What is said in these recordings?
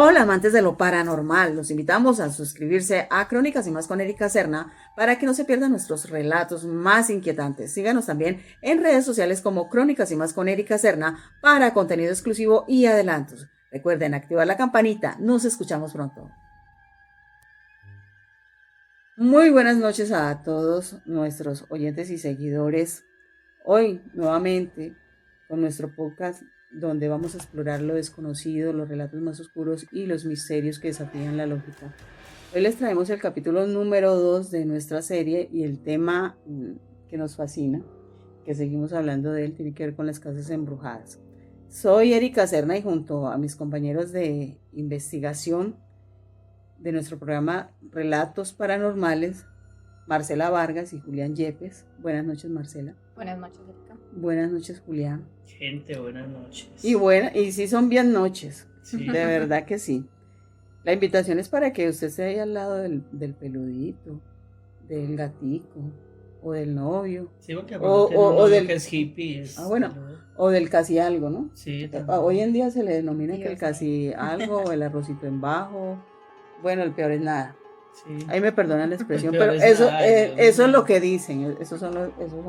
Hola amantes de lo paranormal, los invitamos a suscribirse a Crónicas y más con Erika Serna para que no se pierdan nuestros relatos más inquietantes. Síganos también en redes sociales como Crónicas y más con Erika Serna para contenido exclusivo y adelantos. Recuerden activar la campanita, nos escuchamos pronto. Muy buenas noches a todos nuestros oyentes y seguidores. Hoy nuevamente con nuestro podcast donde vamos a explorar lo desconocido, los relatos más oscuros y los misterios que desafían la lógica. Hoy les traemos el capítulo número 2 de nuestra serie y el tema que nos fascina, que seguimos hablando de él, tiene que ver con las casas embrujadas. Soy Erika Serna y junto a mis compañeros de investigación de nuestro programa Relatos Paranormales, Marcela Vargas y Julián Yepes. Buenas noches, Marcela. Buenas noches, Erika. Buenas noches, Julián. Gente, buenas noches. Y sí son bien noches, Sí. de verdad que sí. La invitación es para que usted esté ahí al lado del peludito, del gatico, o del novio. Sí, porque o del que es hippie. O del casi algo, ¿no? Sí, hoy en día se le denomina Dios que el casi algo, o el arrocito en bajo. Bueno, el peor es nada. Sí. Ahí me perdonan la expresión, Pero eso, nada, eso es lo que dicen, esos son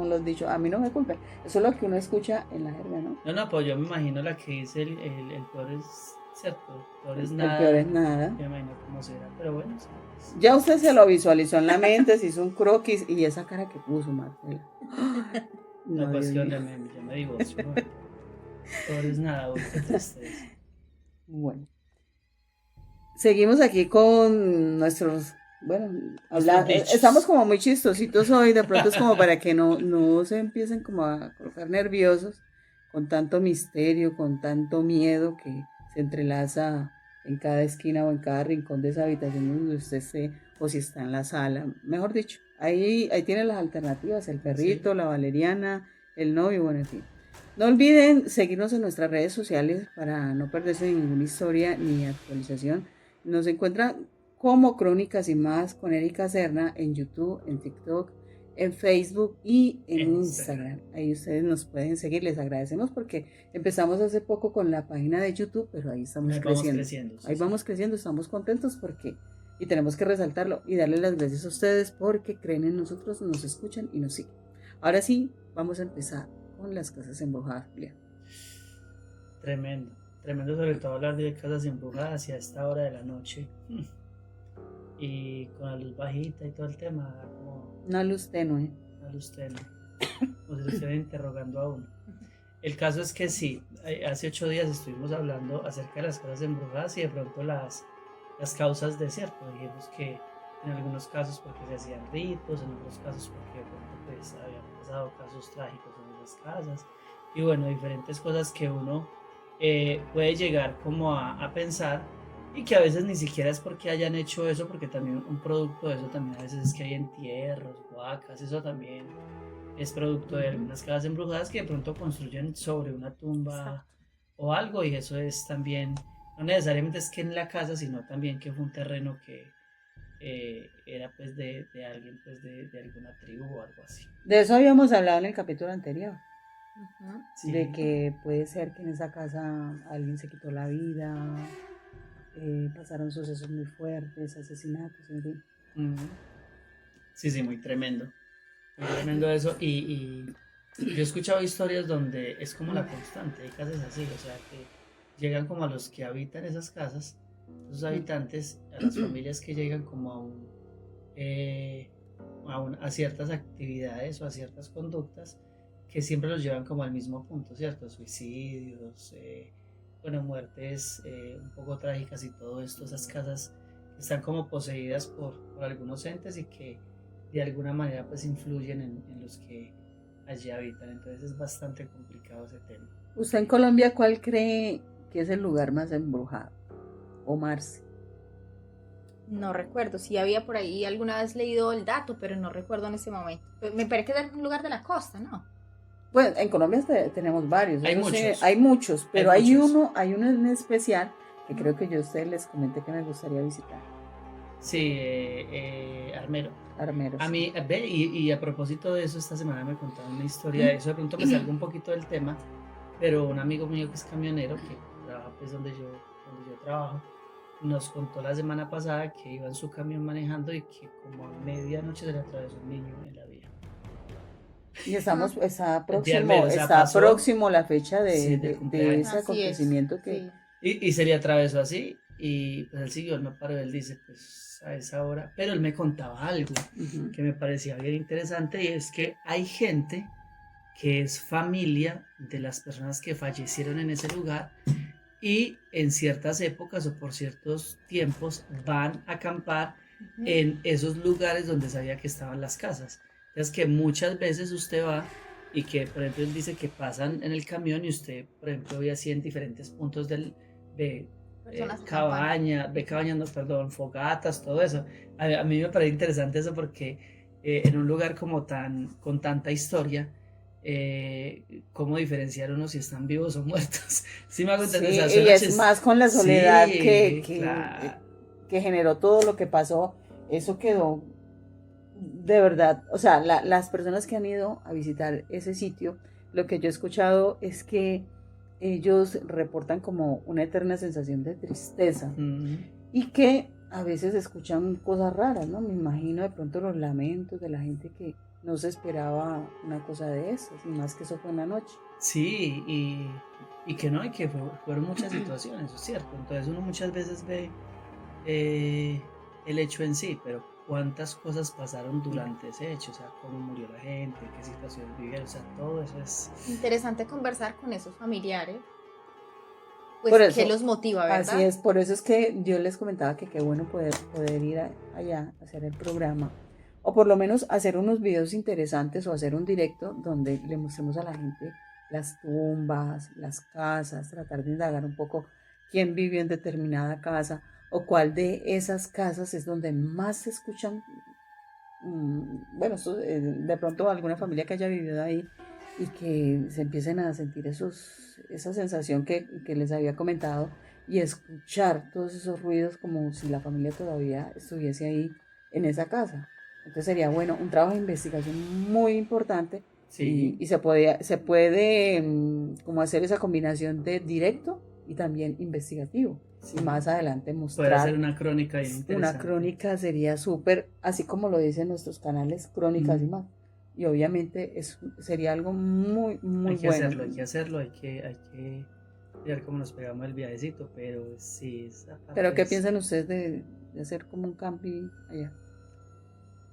los dichos. A mí no me culpen, eso es lo que uno escucha en la jerga, ¿no? No, pues yo me imagino la que dice el peor es cierto, el peor es nada. El peor es nada. Me imagino cómo será, pero bueno. Sí. Ya usted se lo visualizó en la mente, se hizo un croquis y esa cara que puso, Marcela. No, pues que ya me divorcio. ¿No? Peor es nada, qué tristeza. Bueno. Seguimos aquí con nuestros, estamos como muy chistositos hoy, de pronto es como para que no se empiecen como a colocar nerviosos con tanto misterio, con tanto miedo que se entrelaza en cada esquina o en cada rincón de esa habitación donde usted esté o si está en la sala, mejor dicho, ahí tiene las alternativas, el perrito, sí, la valeriana, el novio, bueno, en fin. No olviden seguirnos en nuestras redes sociales para no perderse ninguna historia ni actualización. Nos encuentran como Crónicas y más con Erika Serna en YouTube, en TikTok, en Facebook y en Instagram. Ahí ustedes nos pueden seguir, les agradecemos porque empezamos hace poco con la página de YouTube, pero ahí estamos creciendo. Ahí vamos creciendo, estamos contentos porque, y tenemos que resaltarlo y darle las gracias a ustedes porque creen en nosotros, nos escuchan y nos siguen. Ahora sí, vamos a empezar con las casas embrujadas, Julián. Tremendo sobre todo hablar de casas embrujadas y a esta hora de la noche y con la luz bajita y todo el tema, como una luz tenue, o se lo estén interrogando a uno. El caso es que sí, hace 8 días estuvimos hablando acerca de las casas embrujadas y de pronto las causas de cierto, dijimos que en algunos casos porque se hacían ritos, en otros casos porque de pronto pues habían pasado casos trágicos en esas casas y bueno, diferentes cosas que uno puede llegar como a pensar y que a veces ni siquiera es porque hayan hecho eso, porque también un producto de eso también a veces es que hay entierros, huacas, eso también es producto de algunas casas embrujadas que de pronto construyen sobre una tumba o algo y eso es también, no necesariamente es que en la casa, sino también que fue un terreno que era pues de alguien pues de alguna tribu o algo así. De eso habíamos hablado en el capítulo anterior. Sí. De que puede ser que en esa casa alguien se quitó la vida, pasaron sucesos muy fuertes, asesinatos, en fin. Sí, muy tremendo eso y yo he escuchado historias donde es como la constante, hay casas así, o sea que llegan como a los que habitan esas casas, esos habitantes, a las familias que llegan como a ciertas actividades o a ciertas conductas que siempre los llevan como al mismo punto, ¿cierto? Suicidios, muertes un poco trágicas y todo esto, esas casas que están como poseídas por algunos entes y que de alguna manera pues influyen en los que allí habitan, entonces es bastante complicado ese tema. ¿Usted en Colombia cuál cree que es el lugar más embrujado? ¿O Marce? No recuerdo, si había por ahí alguna vez leído el dato, pero no recuerdo en ese momento. Me parece que es un lugar de la costa, ¿no? Bueno, en Colombia tenemos varios. Hay muchos, pero hay uno en especial que creo que yo a ustedes les comenté que me gustaría visitar. Sí, Armero. A mí, y a propósito de eso, esta semana me contaron una historia de eso, de pronto me salgo un poquito del tema, pero un amigo mío que es camionero, que trabaja pues donde yo trabajo, nos contó la semana pasada que iba en su camión manejando y que como a medianoche se le atravesó un niño en la vía. Y está Día al próximo, menos, o sea, está pasó, próximo la fecha sí, de del ese cumpleaños. Así es, acontecimiento que... sí. Y se le atravesó así y pues él siguió, él no paró, él dice pues a esa hora, pero él me contaba algo Ujú. que me parecía bien interesante y es que hay gente que es familia de las personas que fallecieron en ese lugar y en ciertas épocas o por ciertos tiempos van a acampar en esos lugares donde sabía que estaban las casas. Entonces que muchas veces usted va y que por ejemplo él dice que pasan en el camión y usted por ejemplo ve así en diferentes puntos ve Personas cabañas, ve cabañas, no, perdón, fogatas, todo eso. A mí me parece interesante eso porque en un lugar como con tanta historia, cómo diferenciar uno si están vivos o muertos. Sí me hago entender, Sí, o sea, y es más con la soledad sí, claro. que generó todo lo que pasó. Eso quedó de verdad, o sea, las personas que han ido a visitar ese sitio, lo que yo he escuchado es que ellos reportan como una eterna sensación de tristeza y que a veces escuchan cosas raras, ¿no? Me imagino de pronto los lamentos de la gente que no se esperaba una cosa de esas, y más que eso fue en la noche. Sí, y que no, y que fueron muchas situaciones, es cierto. Entonces uno muchas veces ve el hecho en sí, pero cuántas cosas pasaron durante ese hecho, o sea, cómo murió la gente, qué situaciones vivieron, o sea, todo eso es... Interesante conversar con esos familiares, Por pues, eso, ¿qué los motiva, verdad? así es, por eso es que yo les comentaba que qué bueno poder ir allá a hacer el programa, o por lo menos hacer unos videos interesantes o hacer un directo donde le mostremos a la gente las tumbas, las casas, tratar de indagar un poco quién vivió en determinada casa o cuál de esas casas es donde más se escuchan, bueno, de pronto alguna familia que haya vivido ahí y que se empiecen a sentir esa sensación que les había comentado y escuchar todos esos ruidos como si la familia todavía estuviese ahí en esa casa. Entonces sería bueno, un trabajo de investigación muy importante Sí, y se puede como hacer esa combinación de directo y también investigativo. sí. Y más adelante Puede hacer mostrar una crónica bien una interesante. crónica sería súper, así como lo dicen nuestros canales, crónicas y más. Y obviamente sería algo muy, muy Hay que bueno. hacerlo, hay que hacerlo, hay que ver cómo nos pegamos el viajecito, pero sí, esa parte Pero ¿qué es... piensan ustedes de hacer como un camping allá?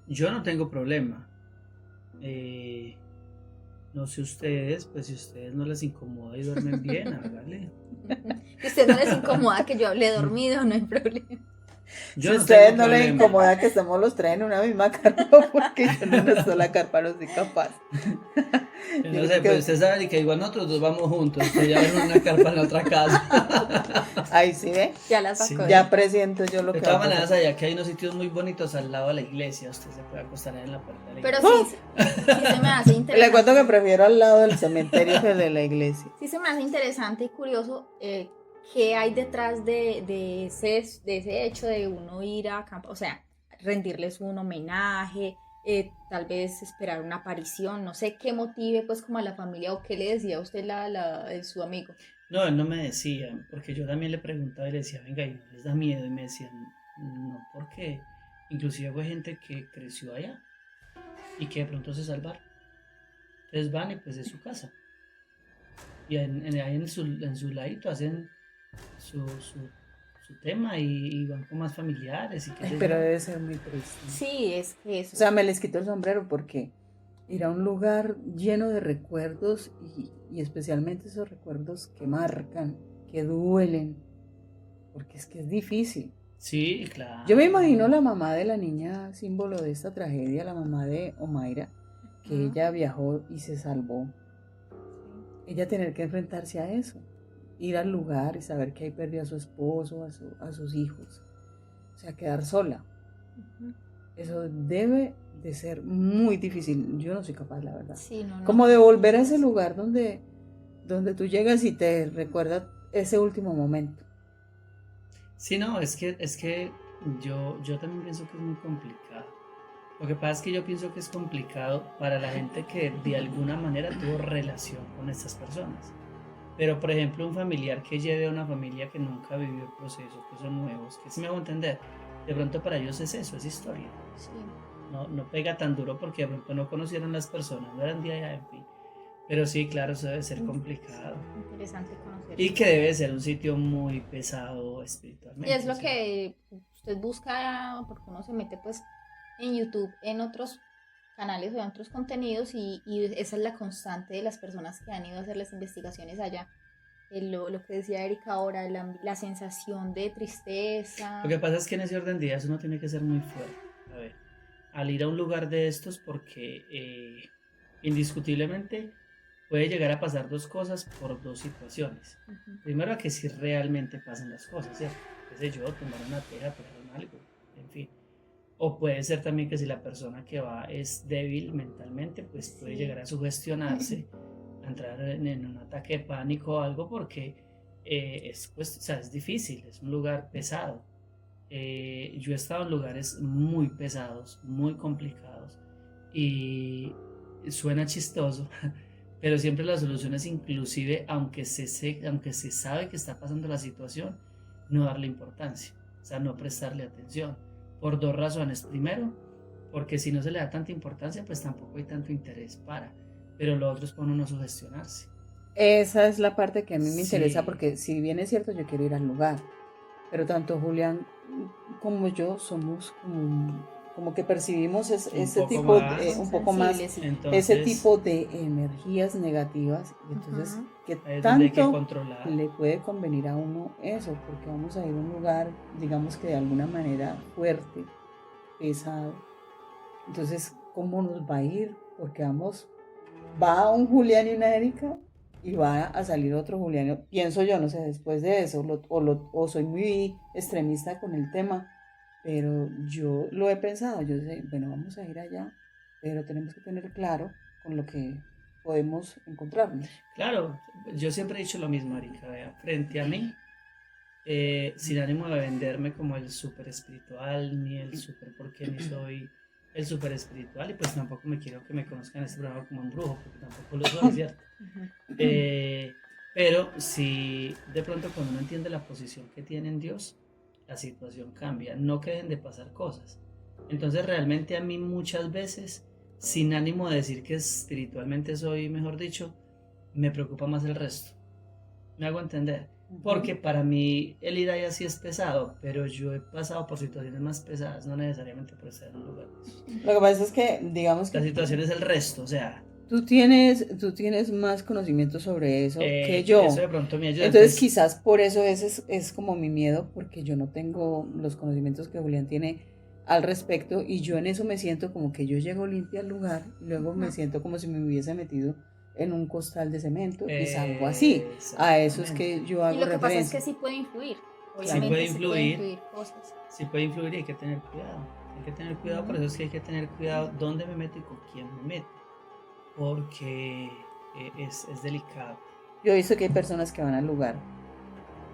Yo no tengo problema. No sé ustedes, pues si a ustedes no les incomoda y duermen bien, hágale. Si a usted no les incomoda que yo hable dormido, no hay problema. Yo Si no ustedes tengo no les problema. incomoda que estemos los tres en una misma carpa, porque yo en una sola carpa no soy capaz. Yo Yo no sé, creo pues que... ustedes saben que igual nosotros dos vamos juntos, ustedes ya ven una carpa en la otra casa. Ahí sí ve, Ya las Sí. sacó. ya presiento yo lo De que va a todas maneras, pasar. allá que hay unos sitios muy bonitos al lado de la iglesia, usted se puede acostar ahí en la puerta de la Pero iglesia. sí se me hace interesante. Le cuento que prefiero al lado del cementerio que de la iglesia. Sí se me hace interesante y curioso qué hay detrás de ese hecho de uno ir a campo, o sea, rendirles un homenaje, tal vez esperar una aparición, no sé qué motive pues como a la familia o qué le decía a usted su amigo. No, él no me decía, porque yo también le preguntaba y le decía, venga, ¿y no les da miedo? Y me decían, no, porque inclusive fue gente que creció allá y que de pronto se salvaron. Entonces van y pues es su casa. Y ahí en su ladito hacen su tema y van con más familiares y qué Ay, sé pero yo. debe ser muy triste. Sí, es que eso. O sea, me les quito el sombrero porque ir a un lugar lleno de recuerdos y especialmente esos recuerdos que marcan, que duelen, porque es que es difícil. Sí, claro. Yo me imagino la mamá de la niña símbolo de esta tragedia, la mamá de Omaira, que ella viajó y se salvó. Ella tener que enfrentarse a eso, ir al lugar y saber que ahí perdió a su esposo, a sus hijos, o sea, quedar sola. Eso debe de ser muy difícil. Yo no soy capaz, la verdad. Sí, no, Como de volver a ese lugar donde tú llegas y te recuerda ese último momento. Sí, no, es que yo también pienso que es muy complicado. Lo que pasa es que yo pienso que es complicado para la gente que de alguna manera tuvo relación con estas personas. Pero, por ejemplo, un familiar que lleve a una familia que nunca vivió el proceso, que son nuevos, que si me hago entender, de pronto para ellos es eso, es historia. Sí. No pega tan duro porque de pronto no conocieron las personas, no eran de allá, en fin. Pero sí, claro, eso debe ser complicado. Interesante conocer. Y que debe ser un sitio muy pesado espiritualmente. Y es lo que usted busca, porque uno se mete pues en YouTube, en otros canales o en otros contenidos y esa es la constante de las personas que han ido a hacer las investigaciones allá. Lo que decía Erika ahora, la sensación de tristeza. Lo que pasa es que en ese orden de ideas uno tiene que ser muy fuerte. A ver, al ir a un lugar de estos, porque indiscutiblemente puede llegar a pasar dos cosas por dos situaciones. Uh-huh. Primero, a que si realmente pasan las cosas, ¿cierto? Qué sé yo, tomar una teja, pegaron algo, en fin. O puede ser también que si la persona que va es débil mentalmente, pues puede llegar a sugestionarse, a entrar en un ataque de pánico o algo, porque pues, o sea, es difícil, es un lugar pesado. Yo he estado en lugares muy pesados, muy complicados, y suena chistoso, pero siempre la solución es inclusive, aunque se sabe que está pasando la situación, no darle importancia, o sea, no prestarle atención. Por dos razones. Primero, porque si no se le da tanta importancia, pues tampoco hay tanto interés para. Pero lo otro es para uno no sugestionarse. Esa es la parte que a mí me interesa, Sí. porque si bien es cierto, yo quiero ir al lugar, pero tanto Julián como yo somos como que percibimos ese tipo de, un poco más, Entonces, ese tipo de energías negativas, y entonces que ahí es donde hay que tanto controlar. le puede convenir a uno eso, porque vamos a ir a un lugar, digamos que de alguna manera fuerte, pesado. Entonces, ¿cómo nos va a ir? Porque va un Julián y una Erika y va a salir otro Julián, pienso yo, no sé, después de eso, o soy muy extremista con el tema, pero yo lo he pensado, yo sé, bueno, vamos a ir allá, pero tenemos que tener claro con lo que podemos encontrarnos. Claro, yo siempre he dicho lo mismo, Erika, vea, frente a mí, sin ánimo de venderme como el súper espiritual, ni el súper porque ni soy el súper espiritual, y pues tampoco me quiero que me conozcan en este programa como un brujo, porque tampoco lo soy, ¿cierto? Pero si de pronto cuando uno entiende la posición que tiene en Dios, la situación cambia, no que dejen de pasar cosas. Entonces realmente a mí muchas veces, sin ánimo de decir que espiritualmente soy, mejor dicho, me preocupa más el resto. Me hago entender. Porque para mí el ir allá sí es pesado, pero yo he pasado por situaciones más pesadas, no necesariamente por estar en un lugar de eso. Lo que pasa es que, digamos que la situación es el resto, o sea. Tú tienes más conocimiento sobre eso que yo. Eso de pronto me ayuda. Entonces quizás por eso es como mi miedo, porque yo no tengo los conocimientos que Julián tiene al respecto, y yo en eso me siento como que yo llego limpia al lugar, y luego me siento como si me hubiese metido en un costal de cemento y salgo así. A eso es que yo hago referencia. Y lo que pasa es que sí puede influir. Obviamente sí puede influir cosas. Sí puede influir y hay que tener cuidado. Hay que tener cuidado, por eso es que hay que tener cuidado dónde me meto y con quién me meto. Porque es delicado. Yo he visto que hay personas que van al lugar,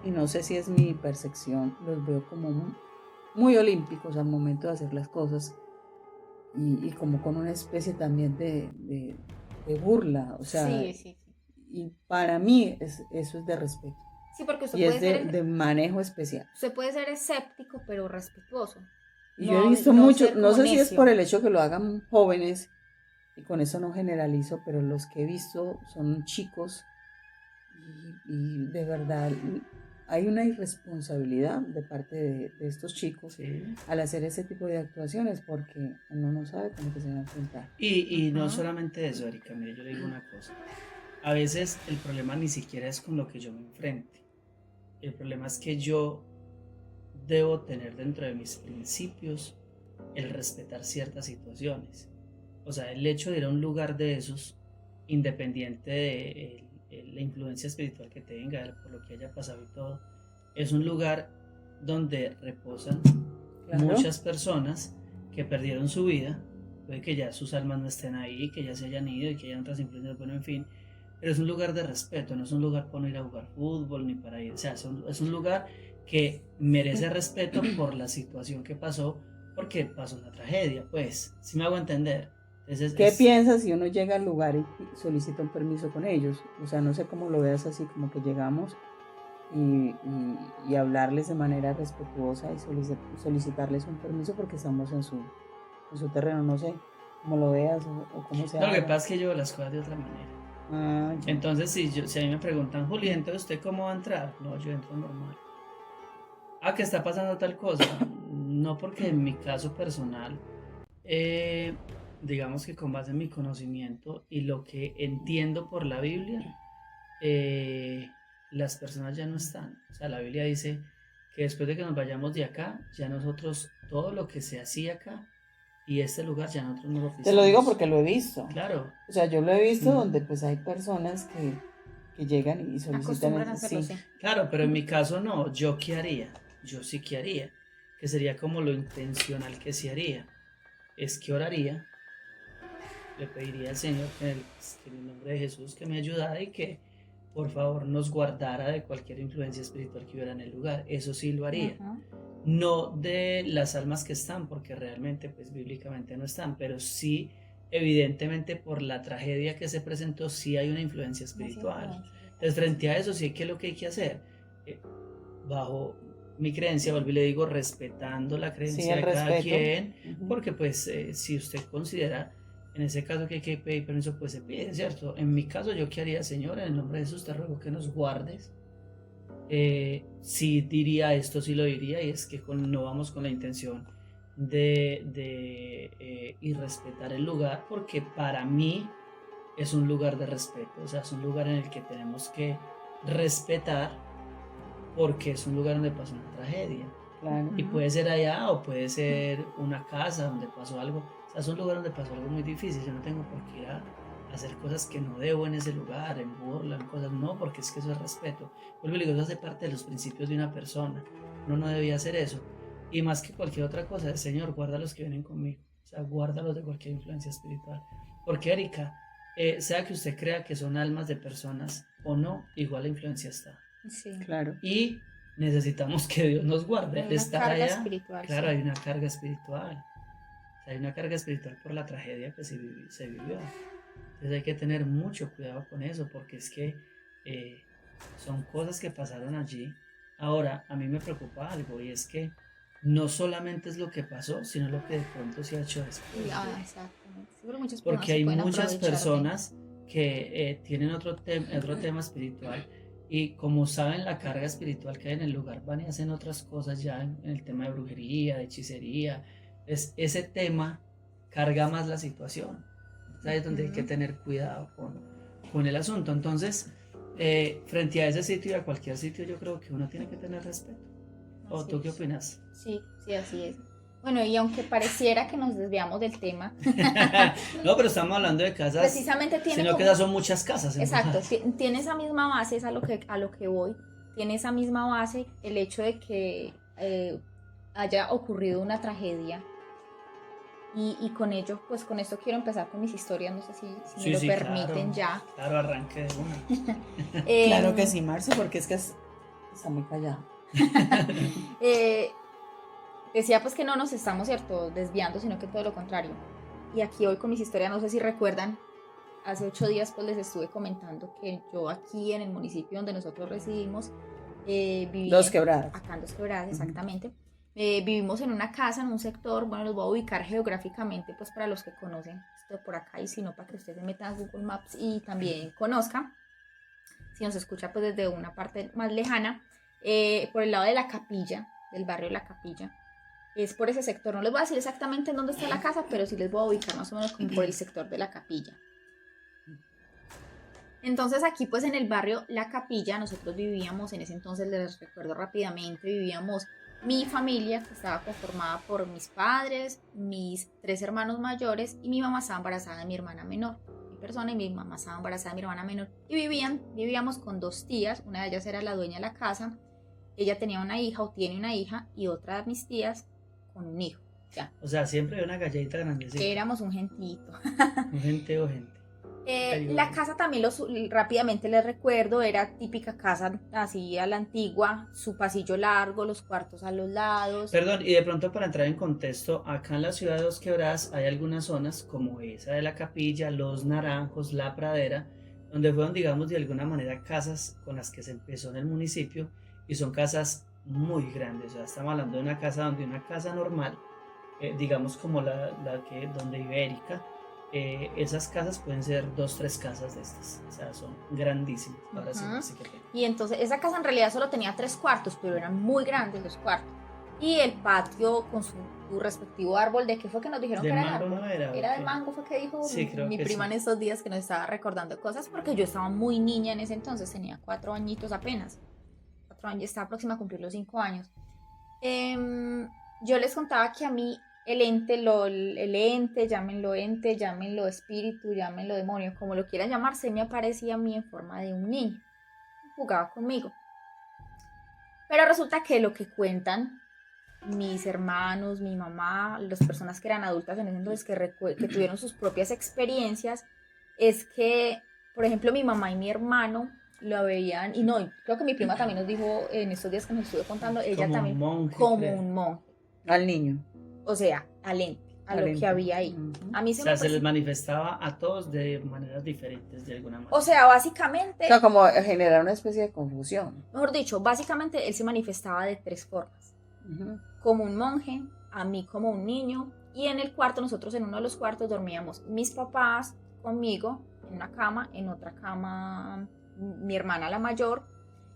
y no sé si es mi percepción, los veo como muy olímpicos al momento de hacer las cosas, y como con una especie también de burla, o sea, sí. Y para mí eso es de respeto. Sí, porque usted y puede es ser de manejo especial. Usted puede ser escéptico, pero respetuoso. Y yo he visto mucho, no sé si es por el hecho que lo hagan jóvenes, y con eso no generalizo, pero los que he visto son chicos, y de verdad hay una irresponsabilidad de parte de estos chicos al hacer ese tipo de actuaciones, porque uno no sabe cómo que se va a enfrentar. Y no solamente eso, Erika, mire, yo le digo una cosa. A veces el problema ni siquiera es con lo que yo me enfrente. El problema es que yo debo tener dentro de mis principios el respetar ciertas situaciones. O sea, el hecho de ir a un lugar de esos, independiente de la influencia espiritual que tenga, por lo que haya pasado y todo, es un lugar donde reposan muchas personas que perdieron su vida, puede que ya sus almas no estén ahí, que ya se hayan ido y que hayan otras influencias, bueno, en fin, pero es un lugar de respeto, no es un lugar para no ir a jugar fútbol ni para ir, o sea, es un lugar que merece respeto por la situación que pasó, porque pasó una tragedia, pues, si me hago entender. Entonces, ¿Qué piensas si uno llega al lugar y solicita un permiso con ellos? O sea, no sé cómo lo veas así, como que llegamos y hablarles de manera respetuosa y solicitarles un permiso porque estamos en su terreno, no sé cómo lo veas o cómo se No, lo que haga. pasa es que yo veo las cosas de otra manera. Ya. Entonces, si a mí me preguntan, Juli, entonces ¿usted cómo va a entrar? No, yo entro normal. Ah, que está pasando tal cosa. No, porque en mi caso personal, digamos que con base en mi conocimiento y lo que entiendo por la Biblia, las personas ya no están. O sea, la Biblia dice que después de que nos vayamos de acá, ya nosotros, todo lo que se hacía acá y este lugar ya nosotros no lo pisamos. Te lo digo porque lo he visto. Claro. O sea, yo lo he visto donde pues hay personas que llegan y solicitan. Acostumbran a hacerlo, sí. Claro, pero en mi caso no. ¿Yo qué haría? Yo sí que haría. Que sería como lo intencional que sí haría. Es que oraría. Le pediría al Señor que en el nombre de Jesús que me ayudara y que por favor nos guardara de cualquier influencia espiritual que hubiera en el lugar. Eso sí lo haría. No de las almas que están, porque realmente pues bíblicamente no están, pero sí evidentemente por la tragedia que se presentó sí hay una influencia espiritual. Entonces frente a eso sí que lo que hay que hacer, bajo mi creencia, vuelvo y le digo, respetando la creencia de cada quien, porque pues si usted considera en ese caso que hay que pedir permiso, pues se pide, ¿cierto? En mi caso, ¿yo qué haría, Señor? En el nombre de Jesús te ruego que nos guardes. Sí diría esto, sí lo diría, y es que no vamos con la intención de irrespetar el lugar, porque para mí es un lugar de respeto, o sea, es un lugar en el que tenemos que respetar, porque es un lugar donde pasó una tragedia. Claro. Y puede ser allá o puede ser una casa donde pasó algo. O sea, es un lugar donde pasó algo muy difícil. Yo no tengo por qué ir a hacer cosas que no debo en ese lugar, en burla, en cosas. No, porque es que eso es respeto. Vuelvo y digo, eso hace parte de los principios de una persona. Uno no debía hacer eso. Y más que cualquier otra cosa, el Señor, guarda a los que vienen conmigo. O sea, guárdalos de cualquier influencia espiritual. Porque, Erika, sea que usted crea que son almas de personas o no, igual la influencia está. Sí. Claro. Y necesitamos que Dios nos guarde. Hay una carga espiritual. Claro, sí. hay una carga espiritual. O sea, hay una carga espiritual por la tragedia que se vivió. Entonces hay que tener mucho cuidado con eso, porque es que son cosas que pasaron allí. Ahora, a mí me preocupa algo, y es que no solamente es lo que pasó, sino lo que de pronto se ha hecho después. Exactamente. Porque hay muchas personas que tienen otro tema espiritual. Y como saben la carga espiritual que hay en el lugar, van y hacen otras cosas ya en el tema de brujería, de hechicería. Ese tema carga más la situación. ¿Sabes? Donde hay que tener cuidado con el asunto. Entonces, frente a ese sitio y a cualquier sitio, yo creo que uno tiene que tener respeto. ¿O tú qué opinas? Sí, así es. Bueno, y aunque pareciera que nos desviamos del tema. No, pero estamos hablando de casas. Precisamente tiene. Sino que esas son muchas casas. Exacto, tiene esa misma base, es a lo que voy. Tiene esa misma base el hecho de que haya ocurrido una tragedia. Y con ello, pues con esto quiero empezar con mis historias, no sé si me lo permiten, claro, ya. Claro, arranque de una. Claro que sí, Marce, porque es que está muy callado. Decía pues que no nos estamos, ¿cierto?, desviando, sino que todo lo contrario. Y aquí voy con mis historias, no sé si recuerdan, hace 8 días pues les estuve comentando que yo aquí en el municipio donde nosotros residimos, viví Dos Quebradas. Acá en Dos Quebradas, exactamente. Vivimos en una casa, en un sector, bueno, los voy a ubicar geográficamente pues para los que conocen esto por acá, y si no, para que ustedes se metan a Google Maps y también conozcan, si nos escucha pues desde una parte más lejana, por el lado de La Capilla, del barrio La Capilla. Es por ese sector, no les voy a decir exactamente en dónde está la casa, pero sí les voy a ubicar más o menos como por el sector de La Capilla. Entonces aquí pues en el barrio La Capilla nosotros vivíamos, en ese entonces les recuerdo rápidamente, vivíamos mi familia, que estaba conformada por mis padres, mis 3 hermanos mayores, y mi mamá estaba embarazada de mi hermana menor. Mi persona y mi mamá estaba embarazada de mi hermana menor. Y vivíamos con 2 tías, una de ellas era la dueña de la casa, ella tenía una hija o tiene una hija, y otra de mis tías con un hijo. Ya. O sea, siempre hay una galletita grandecita. Que éramos un gentito. Un gente o gente. La casa también rápidamente les recuerdo, era típica casa así a la antigua, su pasillo largo, los cuartos a los lados. Perdón, y de pronto para entrar en contexto, acá en la ciudad de Dos Quebradas hay algunas zonas como esa de la Capilla, Los Naranjos, La Pradera, donde fueron, digamos, de alguna manera casas con las que se empezó en el municipio y son casas muy grandes. O sea, estamos hablando de una casa donde una casa normal, digamos como la que donde vive Erika, esas casas pueden ser 2, 3 casas de estas, o sea, son grandísimas. Ahora sí, así que y entonces esa casa en realidad solo tenía 3 cuartos, pero eran muy grandes los cuartos. Y el patio con su respectivo árbol, ¿de qué fue que nos dijeron de que era mango el árbol? no era, Era de ok. mango, fue que dijo Sí, creo mi que prima sí. en estos días, que nos estaba recordando cosas, porque yo estaba muy niña en ese entonces, tenía 4 añitos apenas. 4 años, estaba próxima a cumplir los 5 años. Yo les contaba que a mí el ente, llámenlo espíritu, llámenlo demonio, como lo quieran llamar, se me aparecía a mí en forma de un niño. Jugaba conmigo. Pero resulta que lo que cuentan mis hermanos, mi mamá, las personas que eran adultas en ese entonces, que tuvieron sus propias experiencias, es que, por ejemplo, mi mamá y mi hermano lo veían, y no, creo que mi prima también nos dijo en estos días que nos estuve contando, ella Como también, un monje, como creo. un monje, Al niño. o sea, al ente, a lo que había ahí. A mí O se sea, me se les presentó, manifestaba a todos de maneras diferentes, de alguna manera. o sea, básicamente, O sea, como generar una especie de confusión. mejor dicho, básicamente él se manifestaba de 3 formas. Ujú. Como un monje, a mí como un niño, y en el cuarto, nosotros en uno de los cuartos dormíamos mis papás conmigo en una cama, en otra cama mi hermana la mayor,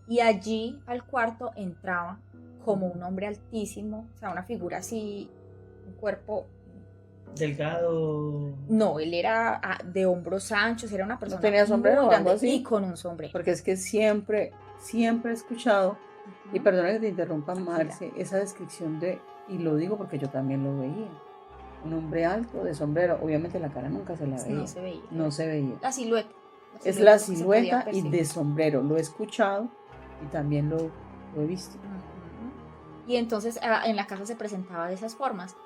y allí al cuarto entraba como un hombre altísimo, o sea, una figura así, un cuerpo. Delgado. No, él era de hombros anchos, era una persona tenía sombrero muy o algo grande así? y con un sombrero. Porque es que siempre he escuchado, y perdona que te interrumpa, Marce, esa descripción de, y lo digo porque yo también lo veía, un hombre alto de sombrero, obviamente la cara nunca se la veía. No se veía. No se veía. La silueta. Es la lo que se podía silueta y percibir. de sombrero, lo he escuchado y también lo he visto. Y entonces en la casa se presentaba de esas formas.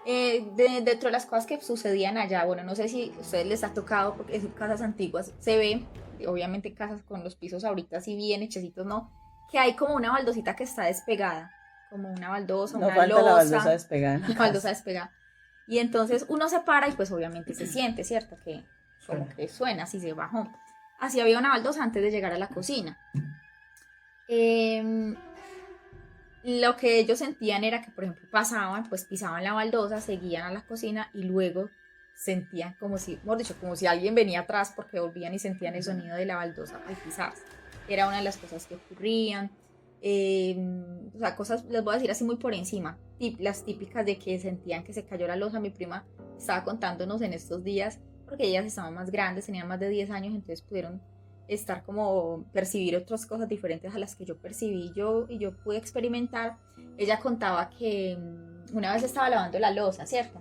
Dentro de las cosas que sucedían allá, bueno, no sé si a ustedes les ha tocado, porque son casas antiguas, se ve, obviamente casas con los pisos ahorita así bien hechecitos, ¿no? Que hay como una baldosita que está despegada, como una baldosa, No una falta losa. la baldosa despegada. La baldosa despegada. Y entonces uno se para y pues obviamente se siente, ¿cierto? Que como que suena, así se bajó. Así había una baldosa antes de llegar a la cocina. Lo que ellos sentían era que, por ejemplo, pasaban, pues pisaban la baldosa, seguían a la cocina y luego sentían como si, mejor dicho, como si alguien venía atrás, porque volvían y sentían el sonido de la baldosa al pisarse. Era una de las cosas que ocurrían. O sea, cosas, les voy a decir así muy por encima, las típicas de que sentían que se cayó la losa. Mi prima estaba contándonos en estos días, porque ellas estaban más grandes, tenían más de 10 años, entonces pudieron estar como percibir otras cosas diferentes a las que yo percibí y yo pude experimentar. Ella contaba que una vez estaba lavando la losa, ¿cierto?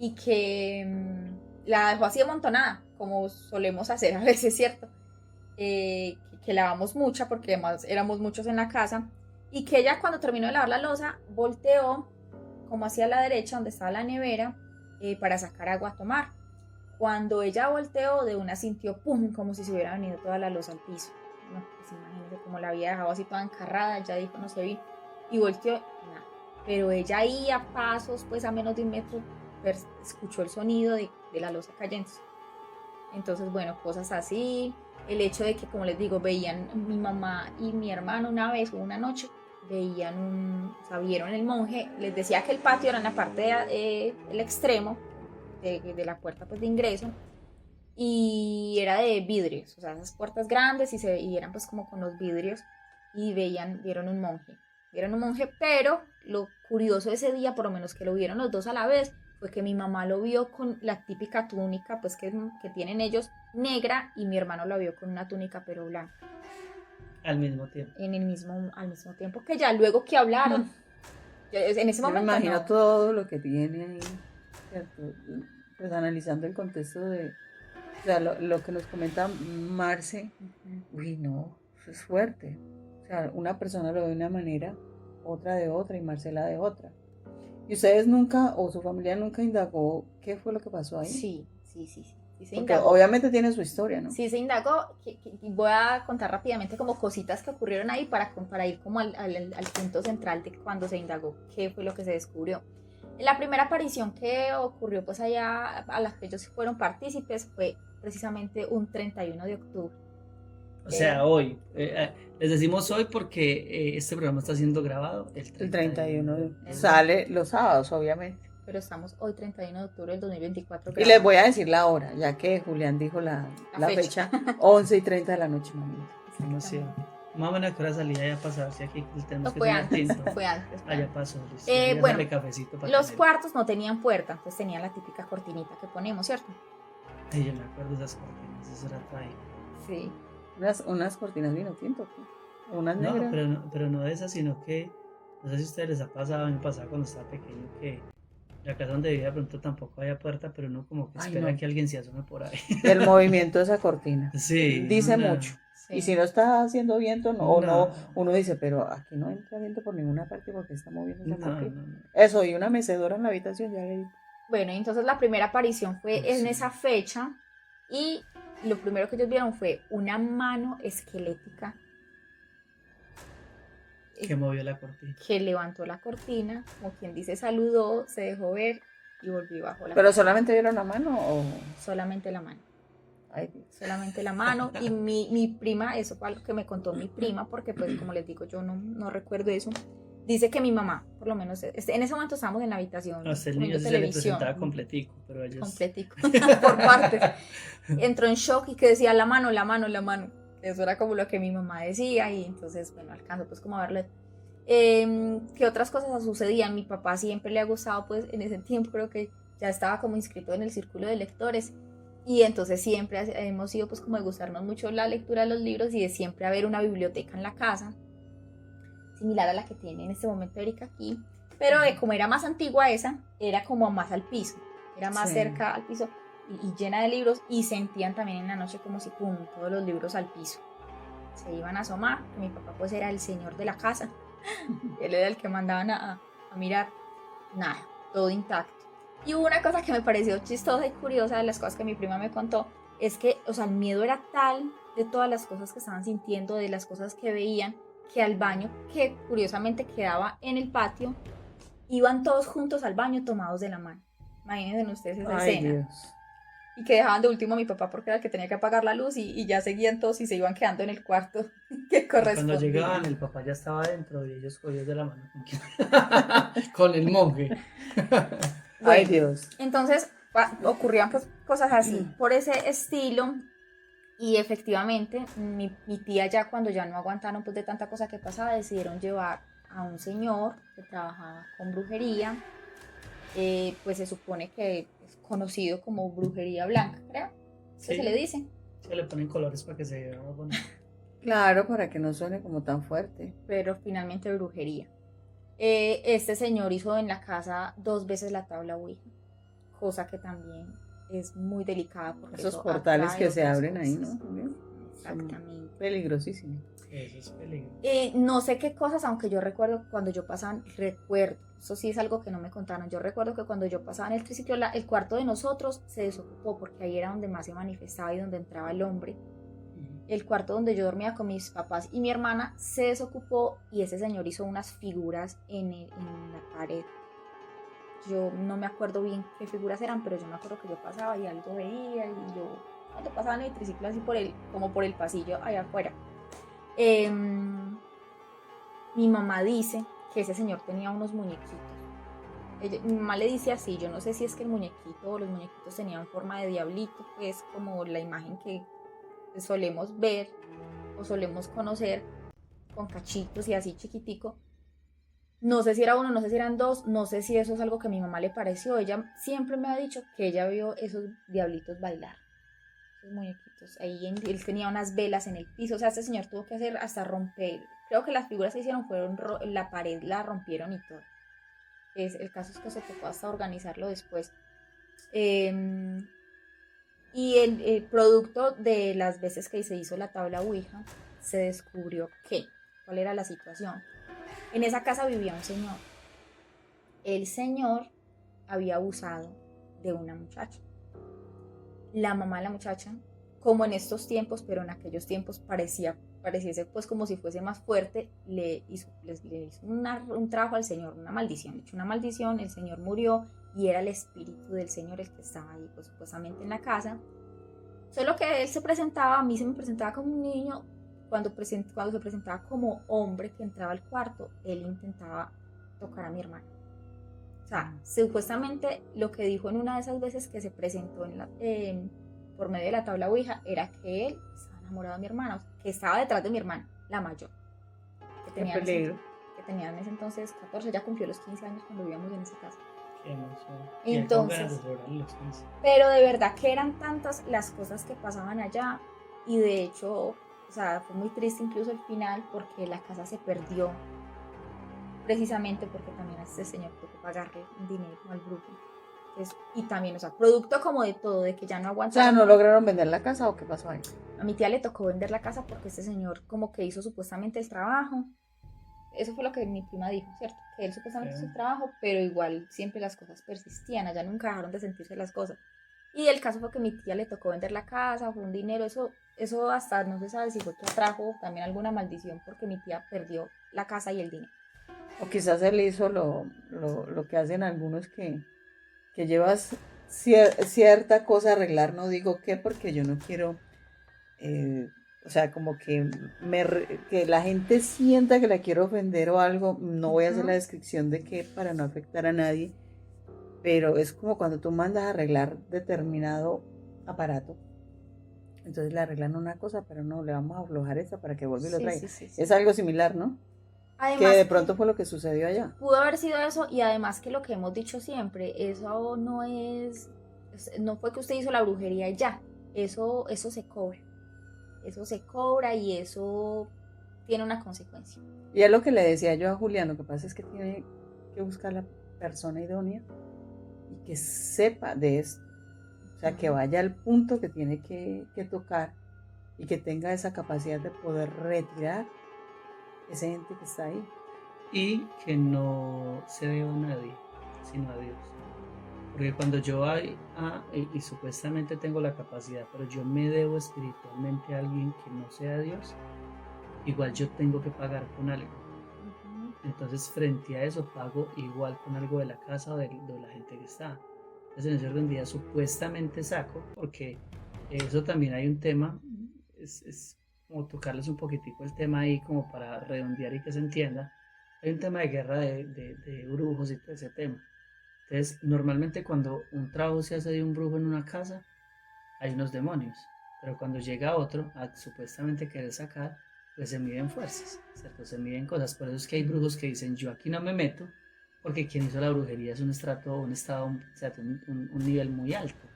Y que la dejó así amontonada, como solemos hacer a veces, ¿cierto? Que lavamos mucha, porque además éramos muchos en la casa, y que ella cuando terminó de lavar la losa volteó como hacia la derecha donde estaba la nevera para sacar agua a tomar. Cuando ella volteó, de una sintió pum, como si se hubiera venido toda la losa al piso. No, pues imagínense, como la había dejado así toda encarrada, ella dijo no se vi, y volteó, nada. Pero ella ahí a pasos, pues a menos de 1 metro, escuchó el sonido de la losa cayendo. Entonces, bueno, cosas así. El hecho de que, como les digo, veían mi mamá y mi hermano una vez o una noche, veían o sea, vieron el monje. Les decía que el patio era en la parte del extremo de la puerta pues de ingreso, y era de vidrios, o sea, esas puertas grandes, y eran pues como con los vidrios, y vieron un monje, pero lo curioso de ese día, por lo menos que lo vieron los dos a la vez, fue que mi mamá lo vio con la típica túnica pues que tienen ellos, negra, y mi hermano lo vio con una túnica pero blanca. Al mismo tiempo. Al mismo tiempo que ya luego que hablaron. En ese momento me imagino no. todo lo que tiene ahí, ¿cierto? Pues analizando el contexto de, o sea, lo que nos comenta Marce, uy, no, eso es fuerte. O sea, una persona lo ve de una manera, otra de otra, y Marcela de otra. ¿Y ustedes nunca, o su familia nunca indagó qué fue lo que pasó ahí? Sí. Sí se Porque indagó. obviamente tiene su historia, ¿no? Sí se indagó, voy a contar rápidamente como cositas que ocurrieron ahí para ir como al punto central de cuando se indagó, qué fue lo que se descubrió. La primera aparición que ocurrió pues allá, a la que ellos fueron partícipes, fue precisamente un 31 de octubre. O sea, hoy. Les decimos hoy porque este programa está siendo grabado El 31 de octubre. sale los sábados, obviamente. Pero estamos hoy 31 de octubre del 2024. Y les voy a decir la hora, ya que Julián dijo la fecha. 11:30 de la noche, mami. Más o menos que hora salía ya para saber si aquí tenemos No, que fue tomar antes, tinto. fue antes. Ah, ya pasó. Listo. Ya Bueno, sale cafecito para los tener. cuartos no tenían puerta, entonces tenían la típica cortinita que ponemos, ¿cierto? Ay, yo me acuerdo de esas cortinas, eso era trágico. Sí. Unas cortinas vino tinto, ¿qué? Unas No, negras. pero no de esas, sino que, no sé si a ustedes les ha pasado, a mí me pasaba cuando estaba pequeño, que la casa donde vivía de pronto tampoco había puerta, pero uno como que Ay, espera no. que alguien se asome por ahí. El movimiento de esa cortina. Sí. Dice no. mucho. Sí. Y si no está haciendo viento o no, No. uno dice, pero aquí no entra viento por ninguna parte porque está moviendo esa No, cortina. no. Eso, y una mecedora en la habitación, ya le digo. Bueno, y entonces la primera aparición fue Pues en sí. esa fecha y lo primero que ellos vieron fue una mano esquelética Que movió la cortina. que levantó la cortina, como quien dice, saludó, se dejó ver y volvió bajo la ¿Pero cortina. solamente vieron la mano o...? Solamente la mano. Ay, Dios. Solamente la mano. Y mi prima, eso fue algo que me contó mi prima, porque pues como les digo, yo no recuerdo eso. Dice que mi mamá, por lo menos, en ese momento estábamos en la habitación Hasta el niño viendo sí se le presentaba completico, pero ellos... completico, por partes. Entró en shock y que decía la mano, la mano, la mano. Eso era como lo que mi mamá decía y entonces, bueno, alcanzó pues como a verle. ¿Qué otras cosas sucedían? Mi papá siempre le ha gustado, pues en ese tiempo creo que ya estaba como inscrito en el círculo de lectores y entonces siempre hemos ido pues como de gustarnos mucho la lectura de los libros y de siempre haber una biblioteca en la casa, similar a la que tiene en este momento Erika aquí, pero como era más antigua esa, era como más al piso, era más Sí. cerca al piso y llena de libros y sentían también en la noche como si pum, todos los libros al piso. Se iban a asomar, mi papá pues era el señor de la casa, él era el que mandaban a mirar, nada, todo intacto. Y hubo una cosa que me pareció chistosa y curiosa de las cosas que mi prima me contó, es que, o sea, el miedo era tal de todas las cosas que estaban sintiendo, de las cosas que veían, que al baño, que curiosamente quedaba en el patio, iban todos juntos al baño tomados de la mano. Imagínense ustedes esa Ay, escena. Dios. Y que dejaban de último a mi papá porque era el que tenía que apagar la luz y ya seguían todos y se iban quedando en el cuarto que correspondía. Cuando llegaban, el papá ya estaba adentro y ellos cogidos de la mano con el monje. Ay, Bueno, Dios. entonces ocurrían pues cosas así, por ese estilo. Y efectivamente, mi tía ya cuando ya no aguantaron pues de tanta cosa que pasaba, decidieron llevar a un señor que trabajaba con brujería, pues se supone que es conocido como brujería blanca, creo, ¿qué se le dice? Se le ponen colores para que se vea más bonito. Claro, para que no suene como tan fuerte. Pero finalmente brujería. Este señor hizo en la casa 2 veces la tabla Ouija, cosa que también es muy delicada porque Esos eso portales atrae que se otras abren ahí, cosas. ¿no? Exactamente. Peligrosísimo. Eso es peligro. No sé qué cosas, aunque yo recuerdo cuando yo pasaba, eso sí es algo que no me contaron, yo recuerdo que cuando yo pasaba en el triciclo, el cuarto de nosotros se desocupó porque ahí era donde más se manifestaba y donde entraba el hombre. El cuarto donde yo dormía con mis papás y mi hermana se desocupó y ese señor hizo unas figuras en la pared. Yo no me acuerdo bien qué figuras eran, pero yo me acuerdo que yo pasaba y algo veía y yo cuando pasaba en el triciclo así como por el pasillo allá afuera. Mi mamá dice que ese señor tenía unos muñequitos. Mi mamá le dice así, yo no sé si es que el muñequito o los muñequitos tenían forma de diablito, pues como la imagen que solemos ver o solemos conocer con cachitos y así chiquitico. No sé si era uno, no sé si eran 2, no sé si eso es algo que a mi mamá le pareció. Ella siempre me ha dicho que ella vio esos diablitos bailar, esos muñequitos. Ahí él tenía unas velas en el piso, o sea, este señor tuvo que hacer hasta romper. Creo que las figuras que hicieron fueron, la pared la rompieron y todo. El caso es que se tocó hasta organizarlo después. Y el producto de las veces que se hizo la tabla Ouija, se descubrió ¿cuál era la situación? En esa casa vivía un señor. El señor había abusado de una muchacha. la mamá de la muchacha, como en estos tiempos, pero en aquellos tiempos pareciese pues como si fuese más fuerte, le hizo un trabajo al Señor, una maldición, le echó una maldición, el Señor murió y era el espíritu del Señor el que estaba ahí pues supuestamente en la casa. Solo que él se presentaba, a mí se me presentaba como un niño, cuando se presentaba como hombre que entraba al cuarto, él intentaba tocar a mi hermana. O sea, supuestamente lo que dijo en una de esas veces que se presentó por medio de la tabla Ouija era que él estaba enamorado de mi hermana, o sea, que estaba detrás de mi hermana, la mayor, que tenía, en ese entonces 14, ya cumplió los 15 años cuando vivíamos en esa casa. Qué emoción. Entonces, pero de verdad que eran tantas las cosas que pasaban allá y de hecho, o sea, fue muy triste incluso el final porque la casa se perdió precisamente porque también a este señor tuvo que pagarle dinero al brujo. Entonces, y también, o sea, producto como de todo, de que ya no aguantaba. O sea, ¿no lograron vender la casa o qué pasó ahí? A mi tía le tocó vender la casa porque este señor como que hizo supuestamente el trabajo. Eso fue lo que mi prima dijo, ¿cierto? Que él supuestamente hizo el trabajo, pero igual siempre las cosas persistían, allá nunca dejaron de sentirse las cosas. Y el caso fue que mi tía le tocó vender la casa, fue un dinero, eso hasta no se sabe si fue que atrajo también alguna maldición porque mi tía perdió la casa y el dinero. O quizás él hizo lo que hacen algunos que llevas cierta cosa a arreglar, no digo qué, porque yo no quiero, o sea, como que que la gente sienta que la quiero ofender o algo, no voy a hacer la descripción de qué para no afectar a nadie, pero es como cuando tú mandas a arreglar determinado aparato, entonces le arreglan una cosa, pero no, le vamos a aflojar esta para que vuelva y lo traiga. Sí. Es algo similar, ¿no? Además, que de pronto fue lo que sucedió allá. Pudo haber sido eso y además que lo que hemos dicho siempre, eso no fue que usted hizo la brujería y ya, eso se cobra. Eso se cobra y eso tiene una consecuencia. Y es lo que le decía yo a Julián, lo que pasa es que tiene que buscar la persona idónea y que sepa de esto. O sea, que vaya al punto que tiene que tocar y que tenga esa capacidad de poder retirar ese ente que está ahí. Y que no se deba a nadie, sino a Dios. Porque cuando yo y supuestamente tengo la capacidad, pero yo me debo espiritualmente a alguien que no sea Dios, igual yo tengo que pagar con algo. Entonces, frente a eso, pago igual con algo de la casa o de la gente que está. Entonces, en ese orden de día, supuestamente saco, porque eso también hay un tema, es como tocarles un poquitico el tema ahí, como para redondear y que se entienda. Hay un tema de guerra de brujos y todo ese tema. Entonces, normalmente cuando un trabajo se hace de un brujo en una casa, hay unos demonios. Pero cuando llega otro a supuestamente querer sacar, pues se miden fuerzas, ¿cierto? Se miden cosas. Por eso es que hay brujos que dicen, yo aquí no me meto, porque quien hizo la brujería es un estado, un nivel muy alto.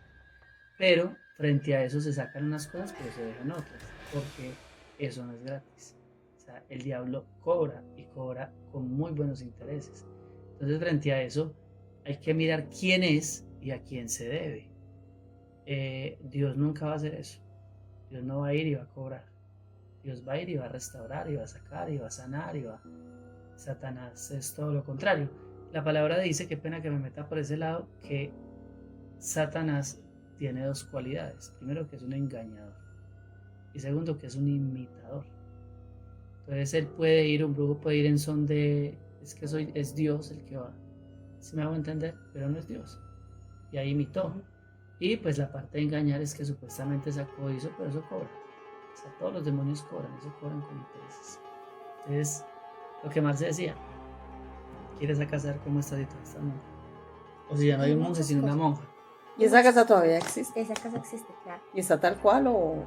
Pero frente a eso se sacan unas cosas, pero se dejan otras, porque eso no es gratis. O sea, el diablo cobra y cobra con muy buenos intereses. Entonces, frente a eso, hay que mirar quién es y a quién se debe. Dios nunca va a hacer eso. Dios no va a ir y va a cobrar. Dios va a ir y va a restaurar y va a sacar y va a sanar y va. Satanás es todo lo contrario. La palabra dice, qué pena que me meta por ese lado, que Satanás tiene dos cualidades. Primero, que es un engañador. Y segundo, que es un imitador. Entonces él puede ir, un brujo puede ir en son de, es Dios el que va. ¿Sí me hago entender? Pero no es Dios. Y ahí imitó. Y pues la parte de engañar es que supuestamente sacó hizo, pero eso cobra. O sea, todos los demonios cobran, eso cobran con intereses. Entonces, lo que Marce decía, ¿quieres a casar cómo está situada esta monja? O si ya no hay un monje, sino una monja. ¿Y esa casa todavía existe? Esa casa existe, claro. ¿Y está tal cual o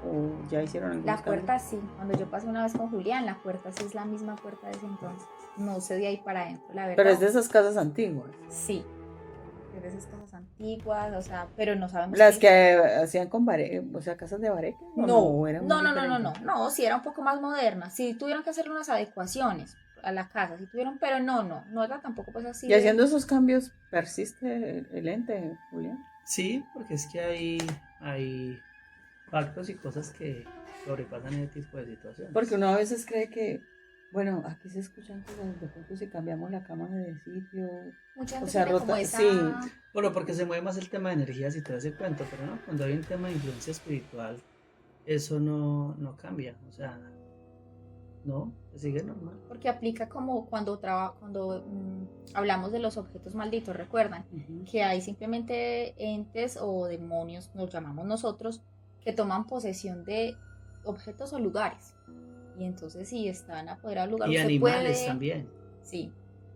ya hicieron algún La puerta sí, cuando yo pasé una vez con Julián, la puerta sí es la misma puerta de ese entonces. No sé de ahí para adentro, la verdad. Pero es de esas casas antiguas. Sí, es de esas casas antiguas, o sea, pero no sabemos. Las que hacían con bareque, o sea, casas de bareque. No, sí era un poco más moderna. Sí tuvieron que hacerle unas adecuaciones a la casa, sí tuvieron, pero no era tampoco pues así. Y haciendo esos cambios, ¿persiste el ente, Julián? Sí, porque es que hay pactos y cosas que sobrepasan ese tipo de situaciones. Porque uno a veces cree que Bueno, aquí se escuchan cosas, de pronto si cambiamos la cama de sitio, Mucha o gente sea, tiene como rota, esa... sí, Bueno, porque se mueve más el tema de energías y todo ese cuento, pero no, cuando hay un tema de influencia espiritual, eso no cambia, o sea, no, se sigue normal. Porque aplica como cuando hablamos de los objetos malditos, recuerdan ujú. que hay simplemente entes o demonios, nos llamamos nosotros, que toman posesión de objetos o lugares. Y entonces si están apoderados del lugar, Y usted animales puede, también. sí,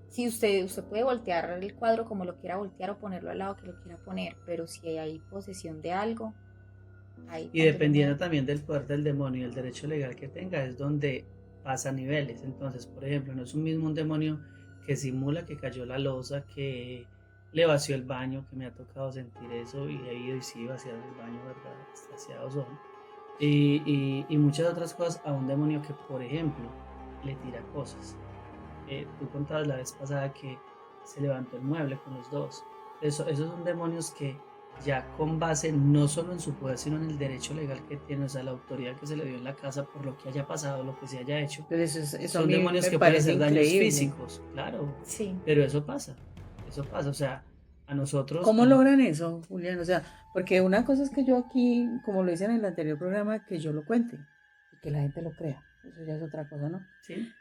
sí usted puede voltear el cuadro como lo quiera voltear o ponerlo al lado que lo quiera poner, pero si hay posesión de algo, ahí Y cuando lo dependiendo mueve. también del poder del demonio y el derecho legal que tenga, es donde pasa niveles. Entonces, por ejemplo, no es un mismo un demonio que simula que cayó la losa, que le vació el baño, que me ha tocado sentir eso y he ido y sí vaciar el baño, ¿verdad? Desgraciados son. Y muchas otras cosas a un demonio que, por ejemplo, le tira cosas. Tú contabas la vez pasada que se levantó el mueble con los dos. Esos son demonios que ya con base no solo en su poder, sino en el derecho legal que tiene, o sea, la autoridad que se le dio en la casa por lo que haya pasado, lo que se haya hecho, Pero eso a son mí demonios me que pueden parece hacer daños increíble. físicos, claro, Sí. pero eso pasa, o sea, a nosotros, ¿Cómo logran eso, Julián? O sea, porque una cosa es que yo aquí, como lo hice en el anterior programa, que yo lo cuente y que la gente lo crea. Eso ya es otra cosa, ¿no? ¿sí?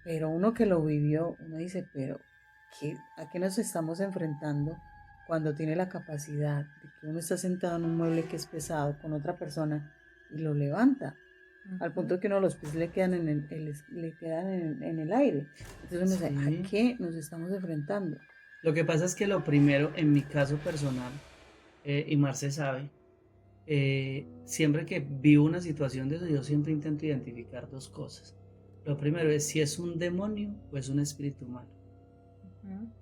Pero uno que lo vivió, uno dice, pero ¿a qué nos estamos enfrentando cuando tiene la capacidad de que uno está sentado en un mueble que es pesado con otra persona y lo levanta? Al punto que uno los pies le quedan en el aire. Entonces uno dice, ¿a Sí. qué nos estamos enfrentando? Lo que pasa es que lo primero, en mi caso personal, y Marce sabe, siempre que vivo una situación de eso, yo siempre intento identificar dos cosas. Lo primero es si es un demonio o es un espíritu humano.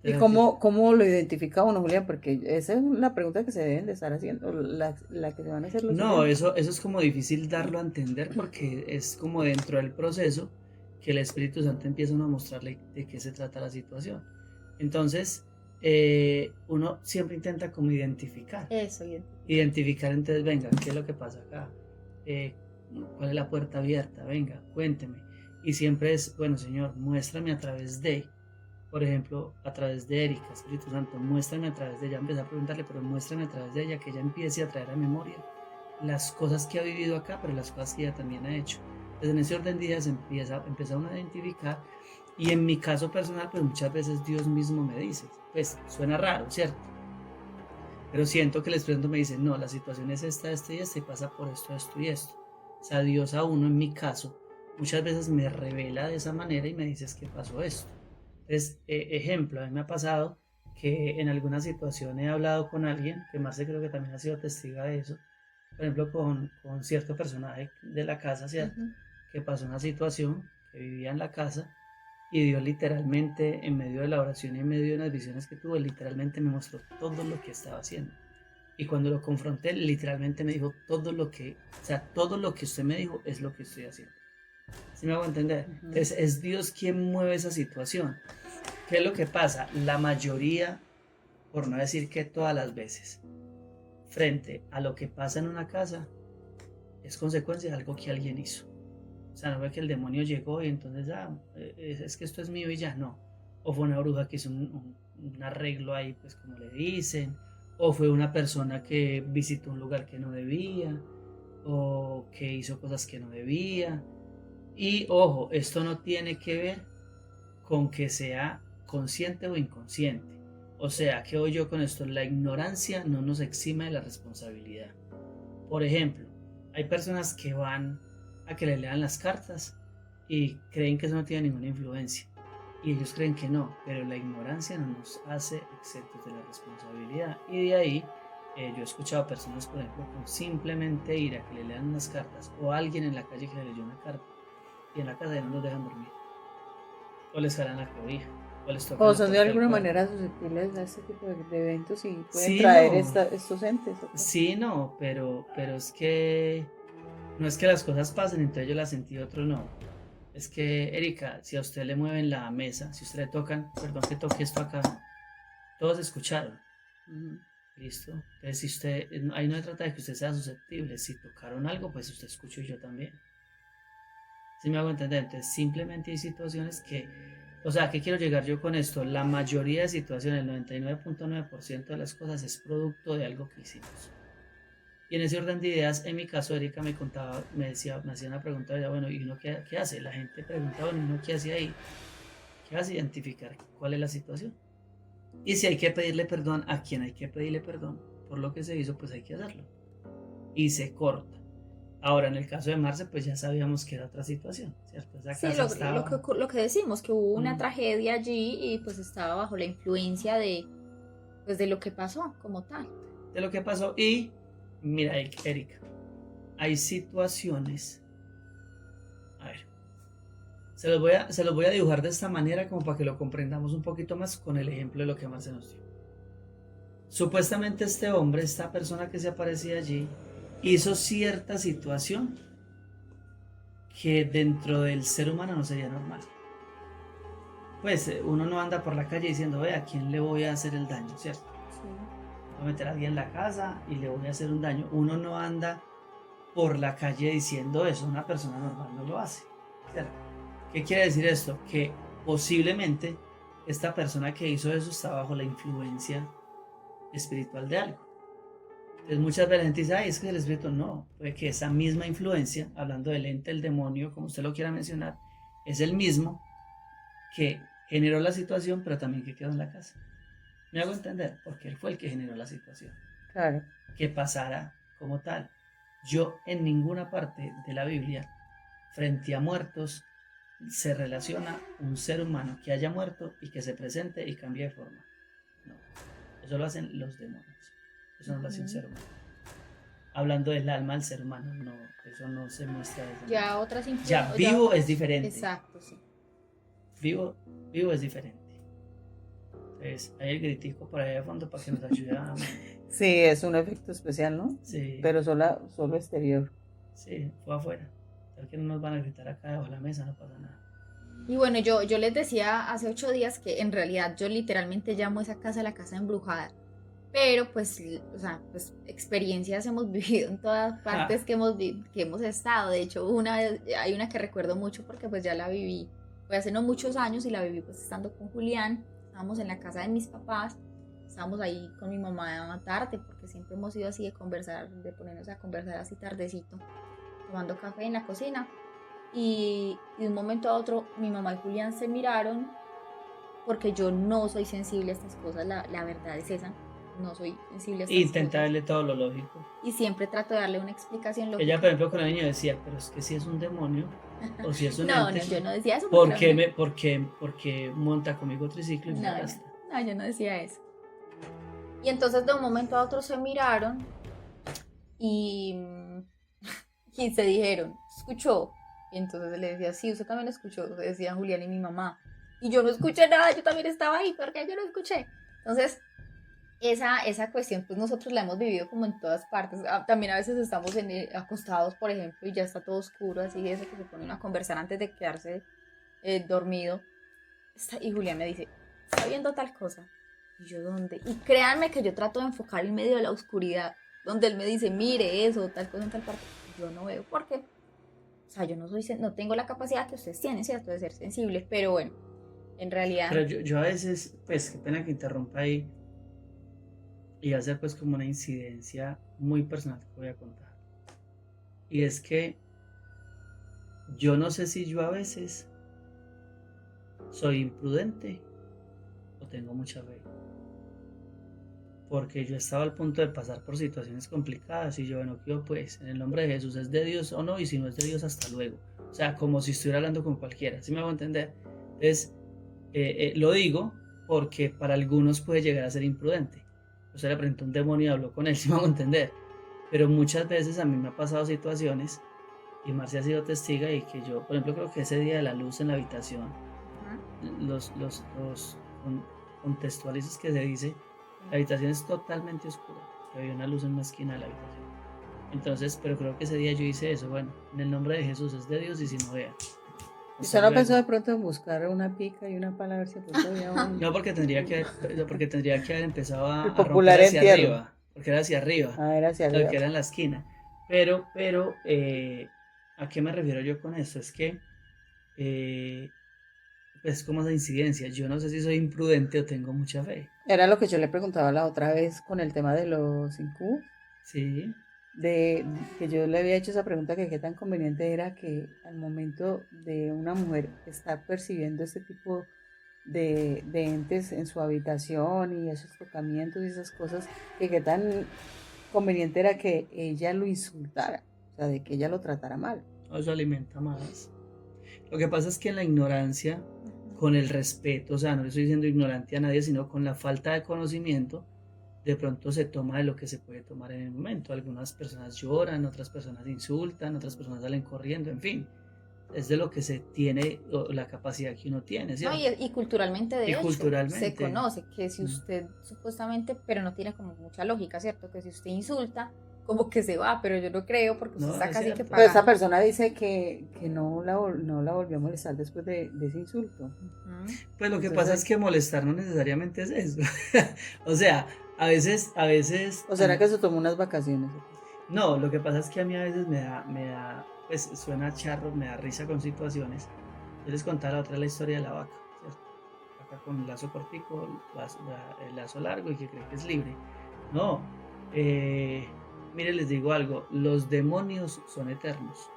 ¿Y Entonces, cómo lo identifica uno, Julián? Porque esa es la pregunta que se deben de estar haciendo, la que se van a hacer los no, oyentes. eso es como difícil darlo a entender porque es como dentro del proceso que el Espíritu Santo empieza a mostrarle de qué se trata la situación. Entonces, uno siempre intenta como identificar. Eso, Identificar, entonces, venga, ¿qué es lo que pasa acá? Eh, ¿Cuál es la puerta abierta? Venga, cuénteme. Y siempre es, bueno, Señor, muéstrame a través de, por ejemplo, a través de Erika, Espíritu Santo, muéstrame a través de ella, empecé a preguntarle, pero muéstrame a través de ella, que ella empiece a traer a memoria las cosas que ha vivido acá, pero las cosas que ella también ha hecho. Entonces en ese orden de ideas empieza uno a identificar y en mi caso personal, pues muchas veces Dios mismo me dice, pues suena raro, ¿cierto? Pero siento que el Espíritu me dice, no, la situación es esta y esta y pasa por esto y esto. O sea, Dios a uno en mi caso muchas veces me revela de esa manera y me dice que pasó esto. Entonces, ejemplo, a mí me ha pasado que en alguna situación he hablado con alguien, que Marce creo que también ha sido testiga de eso, por ejemplo, con cierto personaje de la casa, ¿cierto? Que pasó una situación, que vivía en la casa y Dios literalmente, en medio de la oración y en medio de unas visiones que tuve, literalmente me mostró todo lo que estaba haciendo. Y cuando lo confronté, literalmente me dijo todo lo que, o sea, todo lo que usted me dijo es lo que estoy haciendo. ¿Sí me hago entender? Es Dios quien mueve esa situación. ¿Qué es lo que pasa? La mayoría, por no decir que todas las veces, frente a lo que pasa en una casa, es consecuencia de algo que alguien hizo. O sea, no fue que el demonio llegó y entonces, es que esto es mío y ya, no. O fue una bruja que hizo un arreglo ahí, pues como le dicen. O fue una persona que visitó un lugar que no debía. O que hizo cosas que no debía. Y ojo, esto no tiene que ver con que sea consciente o inconsciente. O sea, ¿qué voy yo con esto? La ignorancia no nos exime de la responsabilidad. Por ejemplo, hay personas que van a que le lean las cartas y creen que eso no tiene ninguna influencia. Y ellos creen que no, pero la ignorancia no nos hace exentos de la responsabilidad. Y de ahí, yo he escuchado personas, por ejemplo, con simplemente ir a que le lean unas cartas o alguien en la calle que le leyó una carta y en la casa ya no los dejan dormir. O les jalan la cobija, o les tocan O la son de puerta del alguna cuarto. manera susceptibles a este tipo de eventos y pueden Sí, traer no, estos entes. ¿Ok? sí, no, pero es que no es que las cosas pasen, entonces yo las sentí, otro no. Es que, Erika, si a usted le mueven la mesa, si usted le tocan, perdón que toque esto acá, todos escucharon. ¿Listo? Entonces, si usted, ahí no se trata de que usted sea susceptible. Si tocaron algo, pues usted escuchó y yo también. ¿Sí me hago entender? Entonces, simplemente hay situaciones que, o sea, ¿qué quiero llegar yo con esto? La mayoría de situaciones, el 99.9% de las cosas es producto de algo que hicimos. Y en ese orden de ideas, en mi caso, Erika me contaba, me hacía una pregunta, ya, bueno, ¿y uno qué hace? La gente pregunta, bueno, ¿y uno qué hace ahí? ¿Qué hace? Identificar cuál es la situación. Y si hay que pedirle perdón, a quien hay que pedirle perdón por lo que se hizo, pues hay que hacerlo. Y se corta. Ahora, en el caso de Marce, pues ya sabíamos que era otra situación, ¿cierto? Esa Sí, casa estaba... lo que decimos, que hubo una tragedia allí y pues estaba bajo la influencia de, pues, de lo que pasó como tal. De lo que pasó. Y, mira, Erika, hay situaciones... A ver, se los voy a dibujar de esta manera como para que lo comprendamos un poquito más con el ejemplo de lo que Marce nos dio. Supuestamente este hombre, esta persona que se aparecía allí, hizo cierta situación que dentro del ser humano no sería normal. Pues uno no anda por la calle diciendo, ve, ¿a quién le voy a hacer el daño? ¿Cierto? Sí. Voy a meter a alguien en la casa y le voy a hacer un daño. Uno no anda por la calle diciendo eso, una persona normal no lo hace. ¿Cierto? ¿Qué quiere decir esto? Que posiblemente esta persona que hizo eso está bajo la influencia espiritual de algo. Entonces muchas veces la gente dice, ay, es que el espíritu no, puede que esa misma influencia, hablando del ente, el demonio, como usted lo quiera mencionar, es el mismo que generó la situación, pero también que quedó en la casa. ¿Me hago entender? Porque él fue el que generó la situación. Claro. Que pasara como tal. Yo en ninguna parte de la Biblia, frente a muertos, se relaciona un ser humano que haya muerto y que se presente y cambie de forma. No, eso lo hacen los demonios. Eso no lo hace un ser humano. Hablando del alma del ser humano, no, eso no se muestra desde ya otras ya vivo es diferente. Exacto, sí. Vivo es diferente. Entonces, hay el gritico por ahí de fondo para que nos ayude a... Sí, es un efecto especial, ¿no? Sí. Pero solo exterior. Sí, fue afuera. Tal que no nos van a gritar acá debajo de la mesa, no pasa nada. Y bueno, yo les decía hace 8 días que en realidad yo literalmente llamo esa casa la casa embrujada. Pero pues, o sea, pues experiencias hemos vivido en todas partes que hemos estado. De hecho, hay una que recuerdo mucho porque pues ya la viví, fue hace no muchos años y la viví pues estando con Julián. Estábamos en la casa de mis papás, estábamos ahí con mi mamá tarde porque siempre hemos ido así de conversar, de ponernos a conversar así tardecito, tomando café en la cocina. Y de un momento a otro mi mamá y Julián se miraron porque yo no soy sensible a estas cosas, la verdad es esa. No soy sensible a estas Intenta cosas. darle todo lo lógico. Y siempre trato de darle una explicación lógica. Ella, por ejemplo, con el niño decía, pero es que si es un demonio o si es un no, ente, no, yo no decía eso. ¿por qué monta conmigo triciclo y me arrastra? No, yo no decía eso. Y entonces de un momento a otro se miraron y se dijeron, ¿escuchó? Y entonces le decía, sí, usted también escuchó, decían Julián y mi mamá. Y yo no escuché nada, yo también estaba ahí, porque yo no escuché. Entonces, esa cuestión, pues nosotros la hemos vivido como en todas partes. También a veces estamos acostados, por ejemplo, y ya está todo oscuro, así eso que se ponen a conversar antes de quedarse dormido. Y Julián me dice, ¿está viendo tal cosa? Y yo, ¿dónde? Y créanme que yo trato de enfocar en medio de la oscuridad, donde él me dice, mire eso, tal cosa en tal parte. Yo no veo por qué. O sea, yo no tengo la capacidad que ustedes tienen, ¿cierto? De ser sensibles, pero bueno, en realidad... Pero yo a veces, pues, qué pena que interrumpa ahí, y hacer pues como una incidencia muy personal que voy a contar. Y es que yo no sé si yo a veces soy imprudente o tengo mucha fe. Porque yo estaba al punto de pasar por situaciones complicadas y yo, bueno, yo pues, en el nombre de Jesús, ¿es de Dios o no? Y si no es de Dios, hasta luego. O sea, como si estuviera hablando con cualquiera, ¿sí me hago entender? Entonces, lo digo porque para algunos puede llegar a ser imprudente. O sea, le presentó un demonio y habló con él, ¿sí me hago entender? Pero muchas veces a mí me ha pasado situaciones, y Marcia ha sido testiga, y que yo, por ejemplo, creo que ese día de la luz en la habitación, los contextualizos que se dice, la habitación es totalmente oscura, y había una luz en una esquina de la habitación. Entonces, pero creo que ese día yo hice eso, bueno, en el nombre de Jesús, es de Dios, y si no, vea. ¿Usted no pensó de pronto en buscar una pica y una pala a ver si había un... No, porque tendría que haber empezado a romper hacia arriba, porque era hacia arriba. Ah, era hacia arriba. Que era en la esquina. Pero, ¿a qué me refiero yo con esto? Es que pues como esa incidencia. Yo no sé si soy imprudente o tengo mucha fe. Era lo que yo le preguntaba la otra vez con el tema de los incubos, Sí, de que yo le había hecho esa pregunta que qué tan conveniente era que al momento de una mujer estar percibiendo este tipo de entes en su habitación y esos tocamientos y esas cosas, que qué tan conveniente era que ella lo insultara, o sea, de que ella lo tratara mal. eso alimenta más. Lo que pasa es que en la ignorancia, con el respeto, o sea, no le estoy diciendo ignorante a nadie, sino con la falta de conocimiento, de pronto se toma de lo que se puede tomar en el momento. Algunas personas lloran, otras personas insultan, otras personas salen corriendo, en fin. Es de lo que se tiene, o la capacidad que uno tiene, No, ¿cierto? y culturalmente, de Y hecho, se culturalmente. conoce que si usted supuestamente, pero no tiene como mucha lógica, ¿cierto? Que si usted insulta, como que se va, pero yo no creo porque usted No, está es casi que cierto. Pero esa pagando. persona dice que no la volvió a molestar después de ese insulto. Ujú. Pues lo que Entonces, pasa es que molestar no necesariamente es eso. O sea, a veces, ¿o será que se tomó unas vacaciones? no, lo que pasa es que a mí a veces pues suena charro, me da risa con situaciones. Yo les contaba la otra la historia de la vaca, ¿cierto? Vaca con el lazo cortico, el lazo largo y que cree que es libre. No, eh, mire, les digo algo, los demonios son eternos.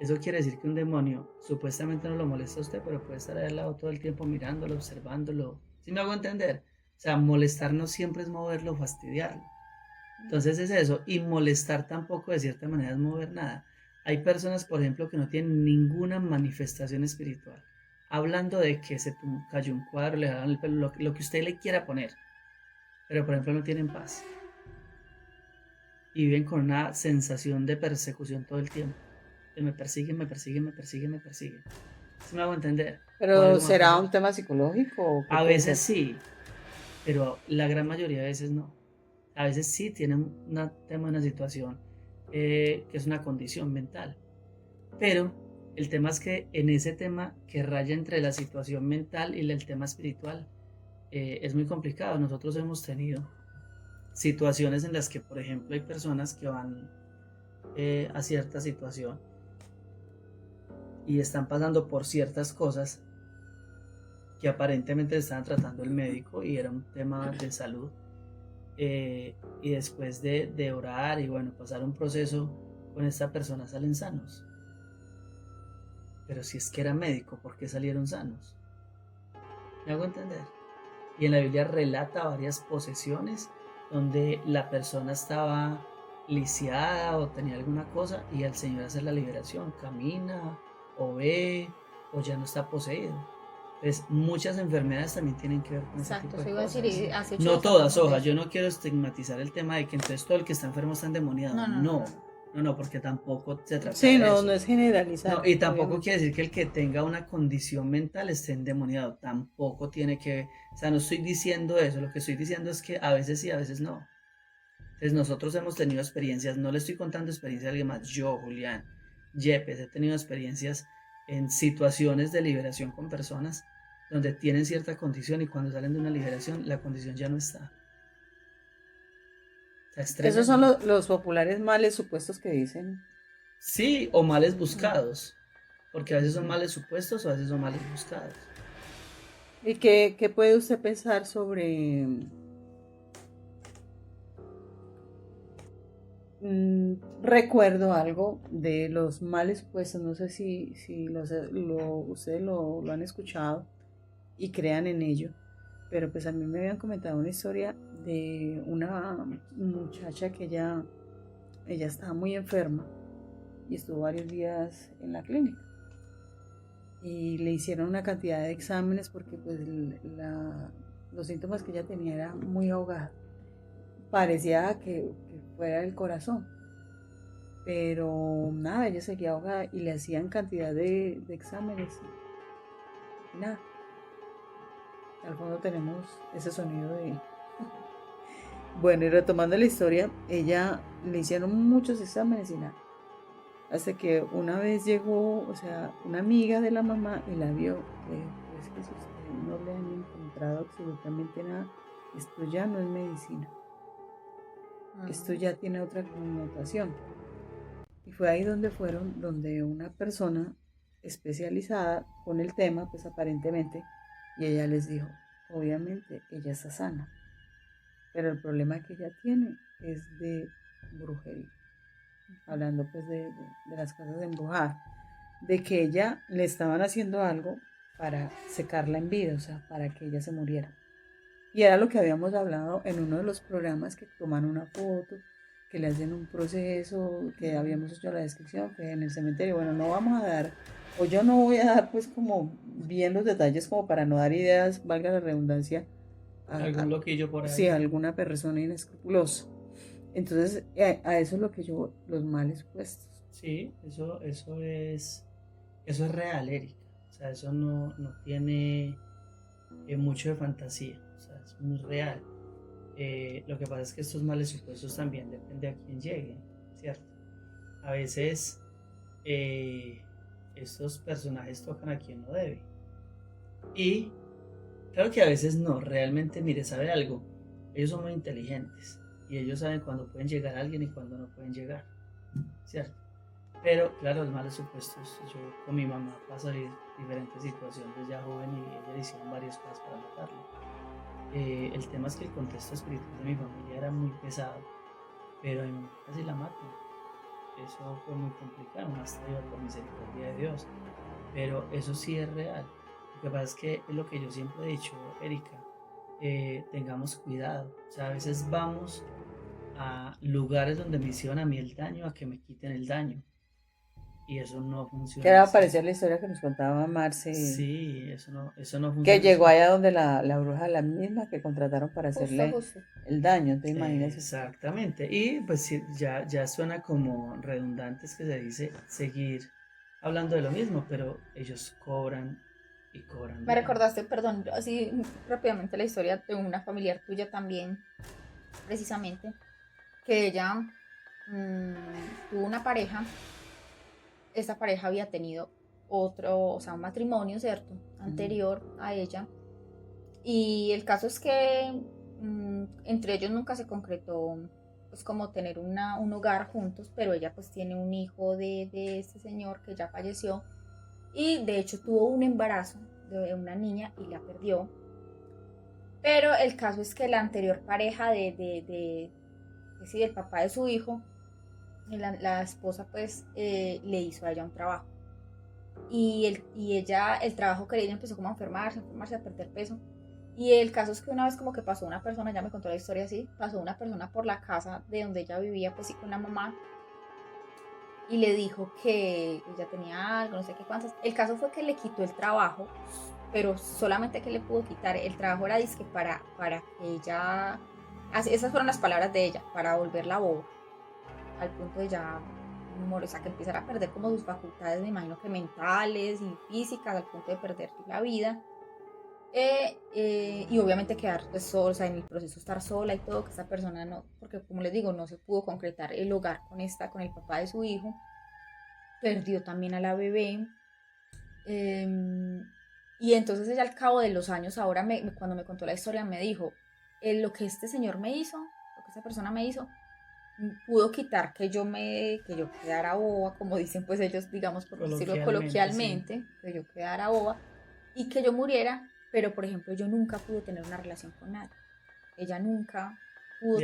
Eso quiere decir que un demonio supuestamente no lo molesta a usted, pero puede estar ahí al lado todo el tiempo mirándolo, observándolo. ¿Sí me hago entender? O sea, molestar no siempre es moverlo, fastidiarlo. Entonces es eso, y molestar tampoco de cierta manera es mover nada. Hay personas, por ejemplo, que no tienen ninguna manifestación espiritual. Hablando de que se cayó un cuadro, le jalaron el pelo, lo que usted le quiera poner. Pero, por ejemplo, no tienen paz. Y viven con una sensación de persecución todo el tiempo. De me persiguen, me persiguen, me persiguen, me persiguen. ¿Sí me hago entender? O Pero algo me va a ¿será pasar. un tema psicológico o qué A puede veces ser? sí, pero la gran mayoría de veces no. A veces sí tienen un tema, una situación que es una condición mental. Pero el tema es que en ese tema que raya entre la situación mental y el tema espiritual es muy complicado. Nosotros hemos tenido situaciones en las que, por ejemplo, hay personas que van a cierta situación y están pasando por ciertas cosas que aparentemente estaban tratando el médico y era un tema de salud. Y después de orar y bueno, pasar un proceso con esta persona salen sanos. Pero si es que era médico, ¿por qué salieron sanos? ¿Me hago entender? Y en la Biblia relata varias posesiones donde la persona estaba lisiada o tenía alguna cosa y el Señor hace la liberación, camina o ve o ya no está poseído. Entonces, muchas enfermedades también tienen que ver con ese Exacto, tipo eso de iba a cosas. decir, y hace 8 No días todas, hablamos de hojas. eso. Yo no quiero estigmatizar el tema de que entonces todo el que está enfermo está endemoniado. No, no, no, No, no. no, no, porque tampoco se trata Sí, de no, eso. no es No, generalizar, y tampoco obviamente. quiere decir que el que tenga una condición mental esté endemoniado. Tampoco tiene que. O sea, no estoy diciendo eso. Lo que estoy diciendo es que a veces sí, a veces no. Entonces, nosotros hemos tenido experiencias. No le estoy contando experiencias a alguien más. Yo, Julián, Yepes, he tenido experiencias en situaciones de liberación con personas donde tienen cierta condición y cuando salen de una liberación, la condición ya no está. O sea, es Esos son tremendo. los populares males supuestos que dicen. Sí, o males Mm. buscados. Porque a veces son males supuestos o a veces son males buscados. ¿Y qué puede usted pensar sobre recuerdo algo de los males supuestos? No sé si ustedes lo han escuchado y crean en ello, pero pues a mí me habían comentado una historia de una muchacha que ella estaba muy enferma y estuvo varios días en la clínica y le hicieron una cantidad de exámenes porque pues los síntomas que ella tenía era muy ahogada. Parecía que fuera el corazón, pero nada, ella seguía ahogada y le hacían cantidad de exámenes y nada. Al fondo tenemos ese sonido de... Bueno, y retomando la historia, ella le hicieron muchos exámenes y nada. Hasta que una vez llegó, o sea, una amiga de la mamá y la vio, que pues que si ustedes no le han encontrado absolutamente nada, esto ya no es medicina, esto ya tiene otra connotación. Y fue ahí donde fueron, donde una persona especializada con el tema, pues aparentemente, y ella les dijo, obviamente ella está sana, pero el problema que ella tiene es de brujería, hablando pues de las casas embrujadas, de que ella le estaban haciendo algo para secarla en vida, o sea, para que ella se muriera. Y era lo que habíamos hablado en uno de los programas, que toman una foto, que le hacen un proceso, que habíamos hecho la descripción, que en el cementerio, bueno, no vamos a dar, o yo no voy a dar pues como bien los detalles como para no dar ideas, valga la redundancia, algún loquillo por ahí. Sí, a alguna persona inescrupulosa. Entonces, a eso es lo que yo, los males puestos. Sí, eso es real, Erika. O sea, eso no tiene mucho de fantasía. O sea, es muy real. Lo que pasa es que estos males supuestos también depende a quién llegue, ¿cierto? A veces estos personajes tocan a quien no debe. Y claro que a veces no, realmente, mire, ¿sabe algo? Ellos son muy inteligentes y ellos saben cuándo pueden llegar a alguien y cuándo no pueden llegar, ¿cierto? Pero claro, los males supuestos, yo con mi mamá pasé diferentes situaciones ya joven y ella le hicieron varias cosas para matarlo. El tema es que el contexto espiritual de mi familia era muy pesado, pero a mi mamá casi la matan. Eso fue muy complicado, más tarde por misericordia de Dios, pero eso sí es real. Lo que pasa es que es lo que yo siempre he dicho, Erika, tengamos cuidado. O sea, a veces vamos a lugares donde me hicieron a mí el daño, a que me quiten el daño. Y eso no funciona. Que era parecida la historia que nos contaba Marce. Sí, eso no funciona. Que llegó allá donde la bruja, la misma que contrataron para hacerle Justo. el daño, ¿te imaginas? Exactamente. Y pues ya suena como redundante, es que se dice seguir hablando de lo mismo, pero ellos cobran y cobran. Me recordaste, perdón, así rápidamente la historia de una familiar tuya también, precisamente, que ella tuvo una pareja. Esta pareja había tenido otro, o sea, un matrimonio, ¿cierto? Anterior a ella. Y el caso es que entre ellos nunca se concretó, pues, como tener un hogar juntos, pero ella pues tiene un hijo de este señor que ya falleció. Y de hecho tuvo un embarazo de una niña y la perdió. Pero el caso es que la anterior pareja del papá de su hijo, la esposa pues le hizo a ella un trabajo. Y ella, el trabajo que ella empezó como a enfermarse, a perder peso. Y el caso es que una vez como que pasó una persona, ya me contó la historia así, pasó una persona por la casa de donde ella vivía, pues sí, con la mamá, y le dijo que ella tenía algo, no sé qué cuántas. El caso fue que le quitó el trabajo, pero solamente que le pudo quitar. El trabajo era disque para que ella, esas fueron las palabras de ella, para volverla boba, al punto de ya, o sea, que empezara a perder como sus facultades, me imagino que mentales y físicas, al punto de perder la vida. Y obviamente quedar pues sola, o sea, en el proceso estar sola y todo, que esta persona no, porque como les digo, no se pudo concretar el hogar con el papá de su hijo, perdió también a la bebé. Y entonces ella al cabo de los años, ahora cuando me contó la historia, me dijo, lo que este señor me hizo, lo que esta persona me hizo, pudo quitar que yo quedara boba, como dicen pues ellos, digamos, por decirlo coloquialmente, sí, que yo quedara boba y que yo muriera. Pero por ejemplo yo nunca pude tener una relación con nadie. Ella nunca pudo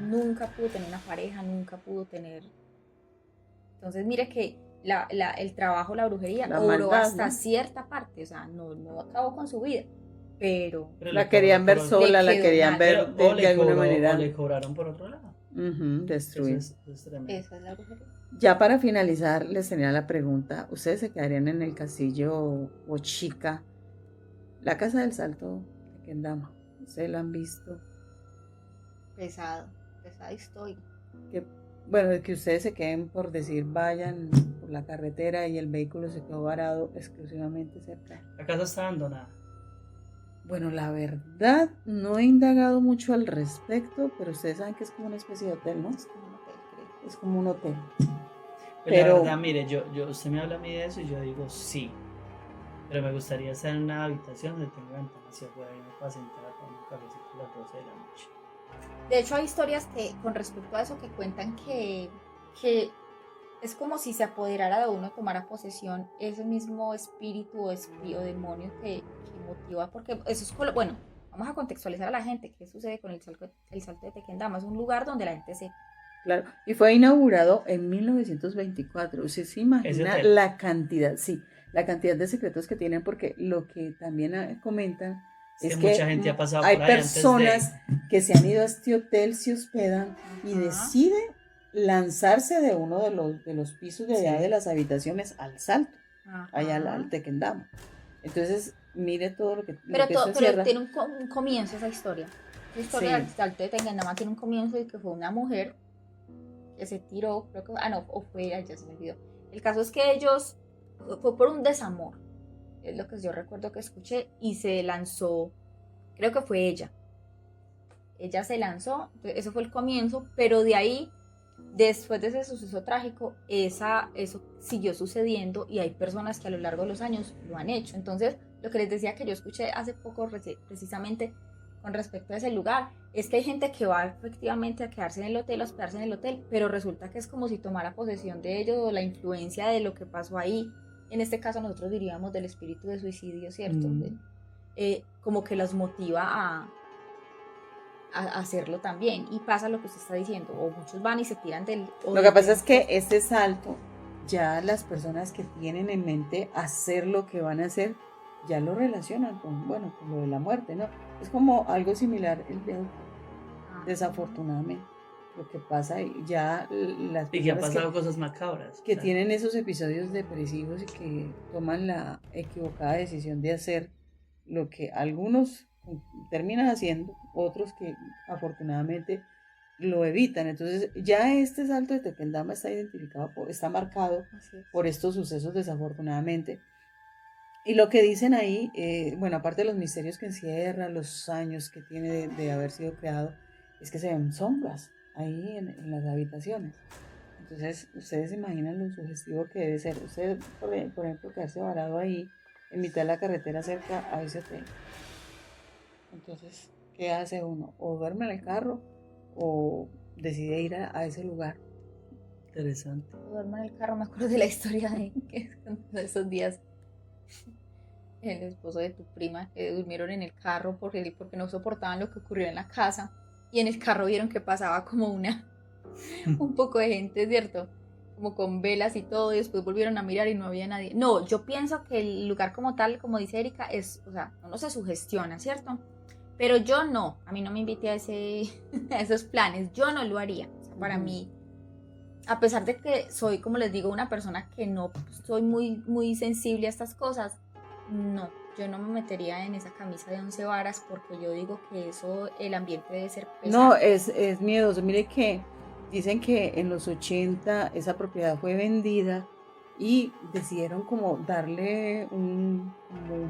nunca pudo tener una pareja, nunca pudo tener. Entonces mire que el trabajo, la brujería, obró hasta cierta parte, o sea, no acabó con su vida, pero la querían ver sola, la querían ver de alguna manera. O le cobraron por otro lado. Destruir. Esa es la brujería. Ya para finalizar, les tenía la pregunta, ¿ustedes se quedarían en el castillo Huachica? La Casa del Salto de Kendama, ¿ustedes la han visto? Pesada historia. Bueno, que ustedes se queden, por decir, vayan por la carretera y el vehículo se quedó varado exclusivamente cerca. La casa está abandonada. Bueno, la verdad, no he indagado mucho al respecto, pero ustedes saben que es como una especie de hotel, ¿no? Es como un hotel, creo. Es como un hotel. Pero la verdad, mire, usted me habla a mí de eso y yo digo sí. Pero me gustaría estar en una habitación donde tenga ventanas hacia afuera y me pueda sentar con un cafecito a las 12 de la noche. De hecho, hay historias que, con respecto a eso, que cuentan que es como si se apoderara de uno, tomara posesión ese mismo espíritu o demonio que motiva, porque eso es, bueno, vamos a contextualizar a la gente, ¿qué sucede con el Salto de Tequendama? Es un lugar donde la gente se... Claro, y fue inaugurado en 1924. ¿Usted se imagina la cantidad, sí, la cantidad de secretos que tienen? Porque lo que también comentan es que mucha gente ha pasado hay por ahí personas que se han ido a este hotel, se hospedan y deciden lanzarse de uno de los pisos de allá de las habitaciones al salto, allá al Tequendama. Entonces, mire todo lo que... Pero, lo que pero tiene un comienzo esa historia. La historia del Salto de Tequendama tiene un comienzo y que fue una mujer que se tiró, creo que, o fue ella, ya se me olvidó. El caso es que ellos, fue por un desamor, es lo que yo recuerdo que escuché, y se lanzó, creo que fue ella se lanzó, eso fue el comienzo, pero de ahí, después de ese suceso trágico, eso siguió sucediendo y hay personas que a lo largo de los años lo han hecho. Entonces, lo que les decía que yo escuché hace poco precisamente con respecto a ese lugar, es que hay gente que va efectivamente a quedarse en el hotel, a hospedarse en el hotel, pero resulta que es como si tomara posesión de ellos o la influencia de lo que pasó ahí. En este caso nosotros diríamos del espíritu de suicidio, ¿cierto? Como que los motiva a hacerlo también, y pasa lo que usted está diciendo, o muchos van y se tiran del... Lo que pasa es que este salto, ya las personas que tienen en mente hacer lo que van a hacer, ya lo relacionan con lo de la muerte, ¿no? Es como algo similar el de desafortunadamente. Lo que pasa, ya las personas y que han pasado cosas macabras. Que tienen esos episodios depresivos y que toman la equivocada decisión de hacer lo que algunos terminan haciendo, otros que afortunadamente lo evitan. Entonces ya este salto de Tequendama está identificado, está marcado por estos sucesos desafortunadamente. Y lo que dicen ahí, aparte de los misterios que encierra, los años que tiene de haber sido creado, es que se ven sombras ahí en las habitaciones. Entonces, ustedes se imaginan lo sugestivo que debe ser. Usted, por ejemplo, quedarse varado ahí en mitad de la carretera cerca a ese hotel. Entonces, ¿qué hace uno? O duerme en el carro o decide ir a ese lugar. Interesante. O duerme en el carro, me acuerdo de la historia de esos días. El esposo de tu prima, que durmieron en el carro porque no soportaban lo que ocurrió en la casa, y en el carro vieron que pasaba como un poco de gente, ¿cierto? Como con velas y todo, y después volvieron a mirar y no había nadie. No, yo pienso que el lugar como tal, como dice Erika, uno se sugestiona, ¿cierto? Pero yo no, a mí no me invité a esos planes, yo no lo haría. O sea, para mí, a pesar de que soy, como les digo, una persona que no soy muy, muy sensible a estas cosas, no, yo no me metería en esa camisa de 11 varas porque yo digo que el ambiente debe ser pesado. No, es miedoso. Mire que dicen que en los 80 esa propiedad fue vendida y decidieron como darle un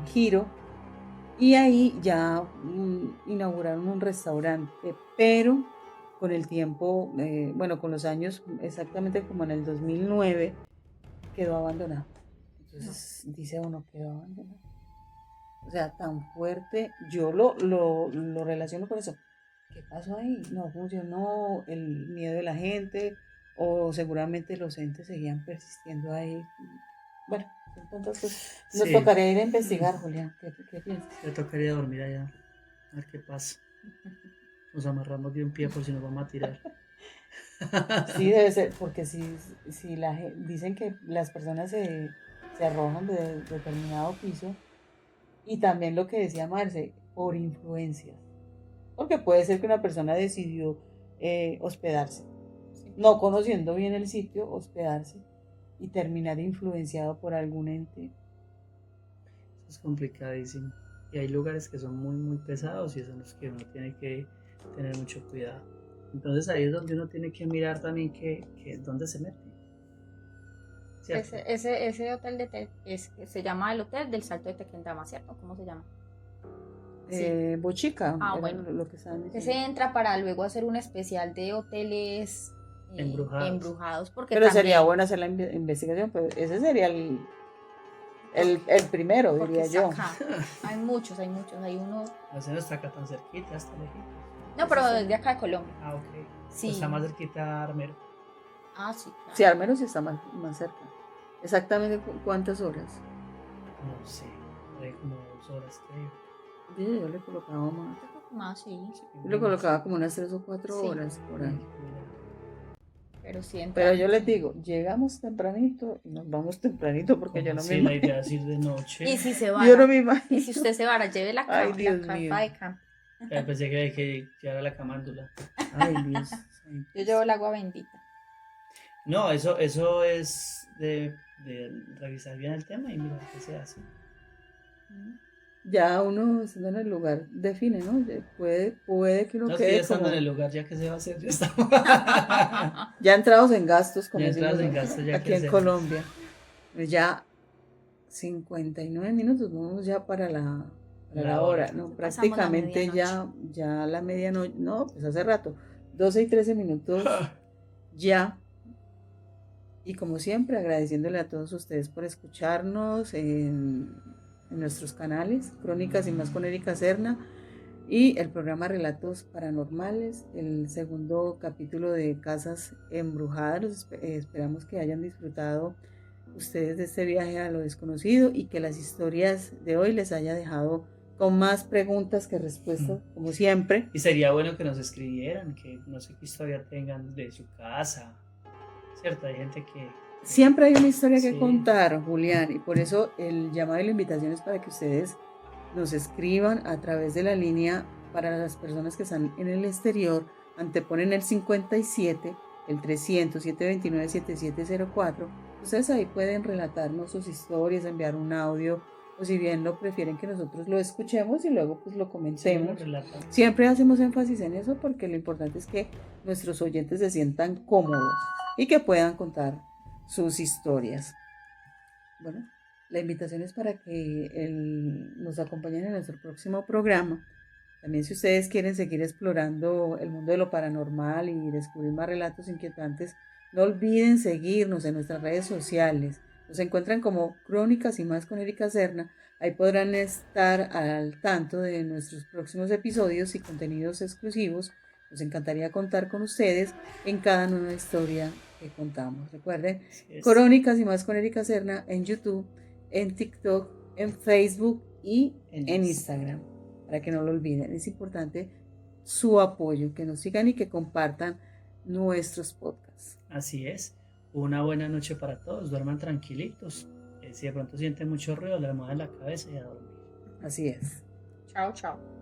giro, y ahí ya inauguraron un restaurante, pero con el tiempo, con los años, exactamente como en el 2009, quedó abandonado. Entonces dice uno, quedó abandonado. O sea, tan fuerte, yo lo relaciono con eso. ¿Qué pasó ahí? No funcionó el miedo de la gente, o seguramente los entes seguían persistiendo ahí. Bueno, entonces nos tocaría ir a investigar, Julián. ¿Qué piensas? Le tocaría dormir allá, a ver qué pasa. Nos amarramos de un pie por si nos vamos a tirar. Sí, debe ser, porque si dicen que las personas se arrojan de determinado piso, y también lo que decía Marce, por influencias. Porque puede ser que una persona decidió hospedarse, no conociendo bien el sitio, hospedarse y terminar influenciado por algún ente. Eso es complicadísimo. Y hay lugares que son muy, muy pesados y son los que uno tiene que tener mucho cuidado. Entonces ahí es donde uno tiene que mirar también que dónde se mete. Ese hotel se llama el Hotel del Salto de Tequendama, ¿cierto? ¿Cómo se llama? Bochica. Bueno. Lo que estaban diciendo. Se entra para luego hacer un especial de hoteles embrujados. Porque pero también sería bueno hacer la investigación, pero ese sería el primero, diría yo. Acá. Hay muchos. Hay uno. No está acá tan cerquita, hasta lejitos. No, pero desde acá de Colombia. Ok. Sí. Pues está más cerquita Armero. Ah, sí, claro. Sí, al menos si está más cerca. Exactamente cuántas horas. No sé, hay como 2 horas, creo. Yo le colocaba más. Yo creo que más, sí. Yo le colocaba como unas 3 o 4 Sí. horas por ahí. Pero sí Pero yo les entramos. digo, llegamos tempranito y nos vamos tempranito porque yo no me Sí, la idea imagino. es ir de noche. Y si se Yo vara. no me Y imagino. si usted se vara, lleve la, Ay, la Dios carpa mío. de campo. Pensé que hay que llevar a la camándula. Ay, Dios. Yo llevo el agua bendita. No, eso es de revisar bien el tema y mirar qué se hace. Ya uno estando en el lugar define, ¿no? Puede que uno No, es que ya quede estando como en el lugar, ya que se va a hacer, ya estamos. ya entrados en gastos, como Ya decimos entrados en gastos, ya aquí que en hacemos. Colombia. Ya 59 minutos, vamos ya para la hora, ¿no? Pasamos la Prácticamente ya la medianoche, no, pues hace rato, 12 y 13 minutos ya. Y como siempre, agradeciéndole a todos ustedes por escucharnos en nuestros canales, Crónicas y más con Erika Serna, y el programa Relatos Paranormales, el segundo capítulo de Casas Embrujadas. Esperamos que hayan disfrutado ustedes de este viaje a lo desconocido y que las historias de hoy les haya dejado con más preguntas que respuestas, como siempre. Y sería bueno que nos escribieran, que no sé qué historia tengan de su casa, ¿cierto? Hay gente que... Siempre hay una historia que Sí. contar, Julián, y por eso el llamado y la invitación es para que ustedes nos escriban a través de la línea. Para las personas que están en el exterior, anteponen el 57, el 300 729 7704. Ustedes ahí pueden relatarnos sus historias, enviar un audio, o si bien lo prefieren que nosotros lo escuchemos y luego pues lo comentemos. Sí, siempre hacemos énfasis en eso porque lo importante es que nuestros oyentes se sientan cómodos y que puedan contar sus historias. Bueno, la invitación es para que nos acompañen en nuestro próximo programa. También si ustedes quieren seguir explorando el mundo de lo paranormal y descubrir más relatos inquietantes, no olviden seguirnos en nuestras redes sociales. Nos encuentran como Crónicas y más con Erika Serna. Ahí podrán estar al tanto de nuestros próximos episodios y contenidos exclusivos. Nos encantaría contar con ustedes en cada nueva historia que contamos. Recuerden, Crónicas y más con Erika Serna en YouTube, en TikTok, en Facebook y en Instagram. Para que no lo olviden, es importante su apoyo, que nos sigan y que compartan nuestros podcasts. Así es. Una buena noche para todos, duerman tranquilitos. Si de pronto sienten mucho ruido, la almohada en la cabeza y a dormir. Así es. Chao, chao.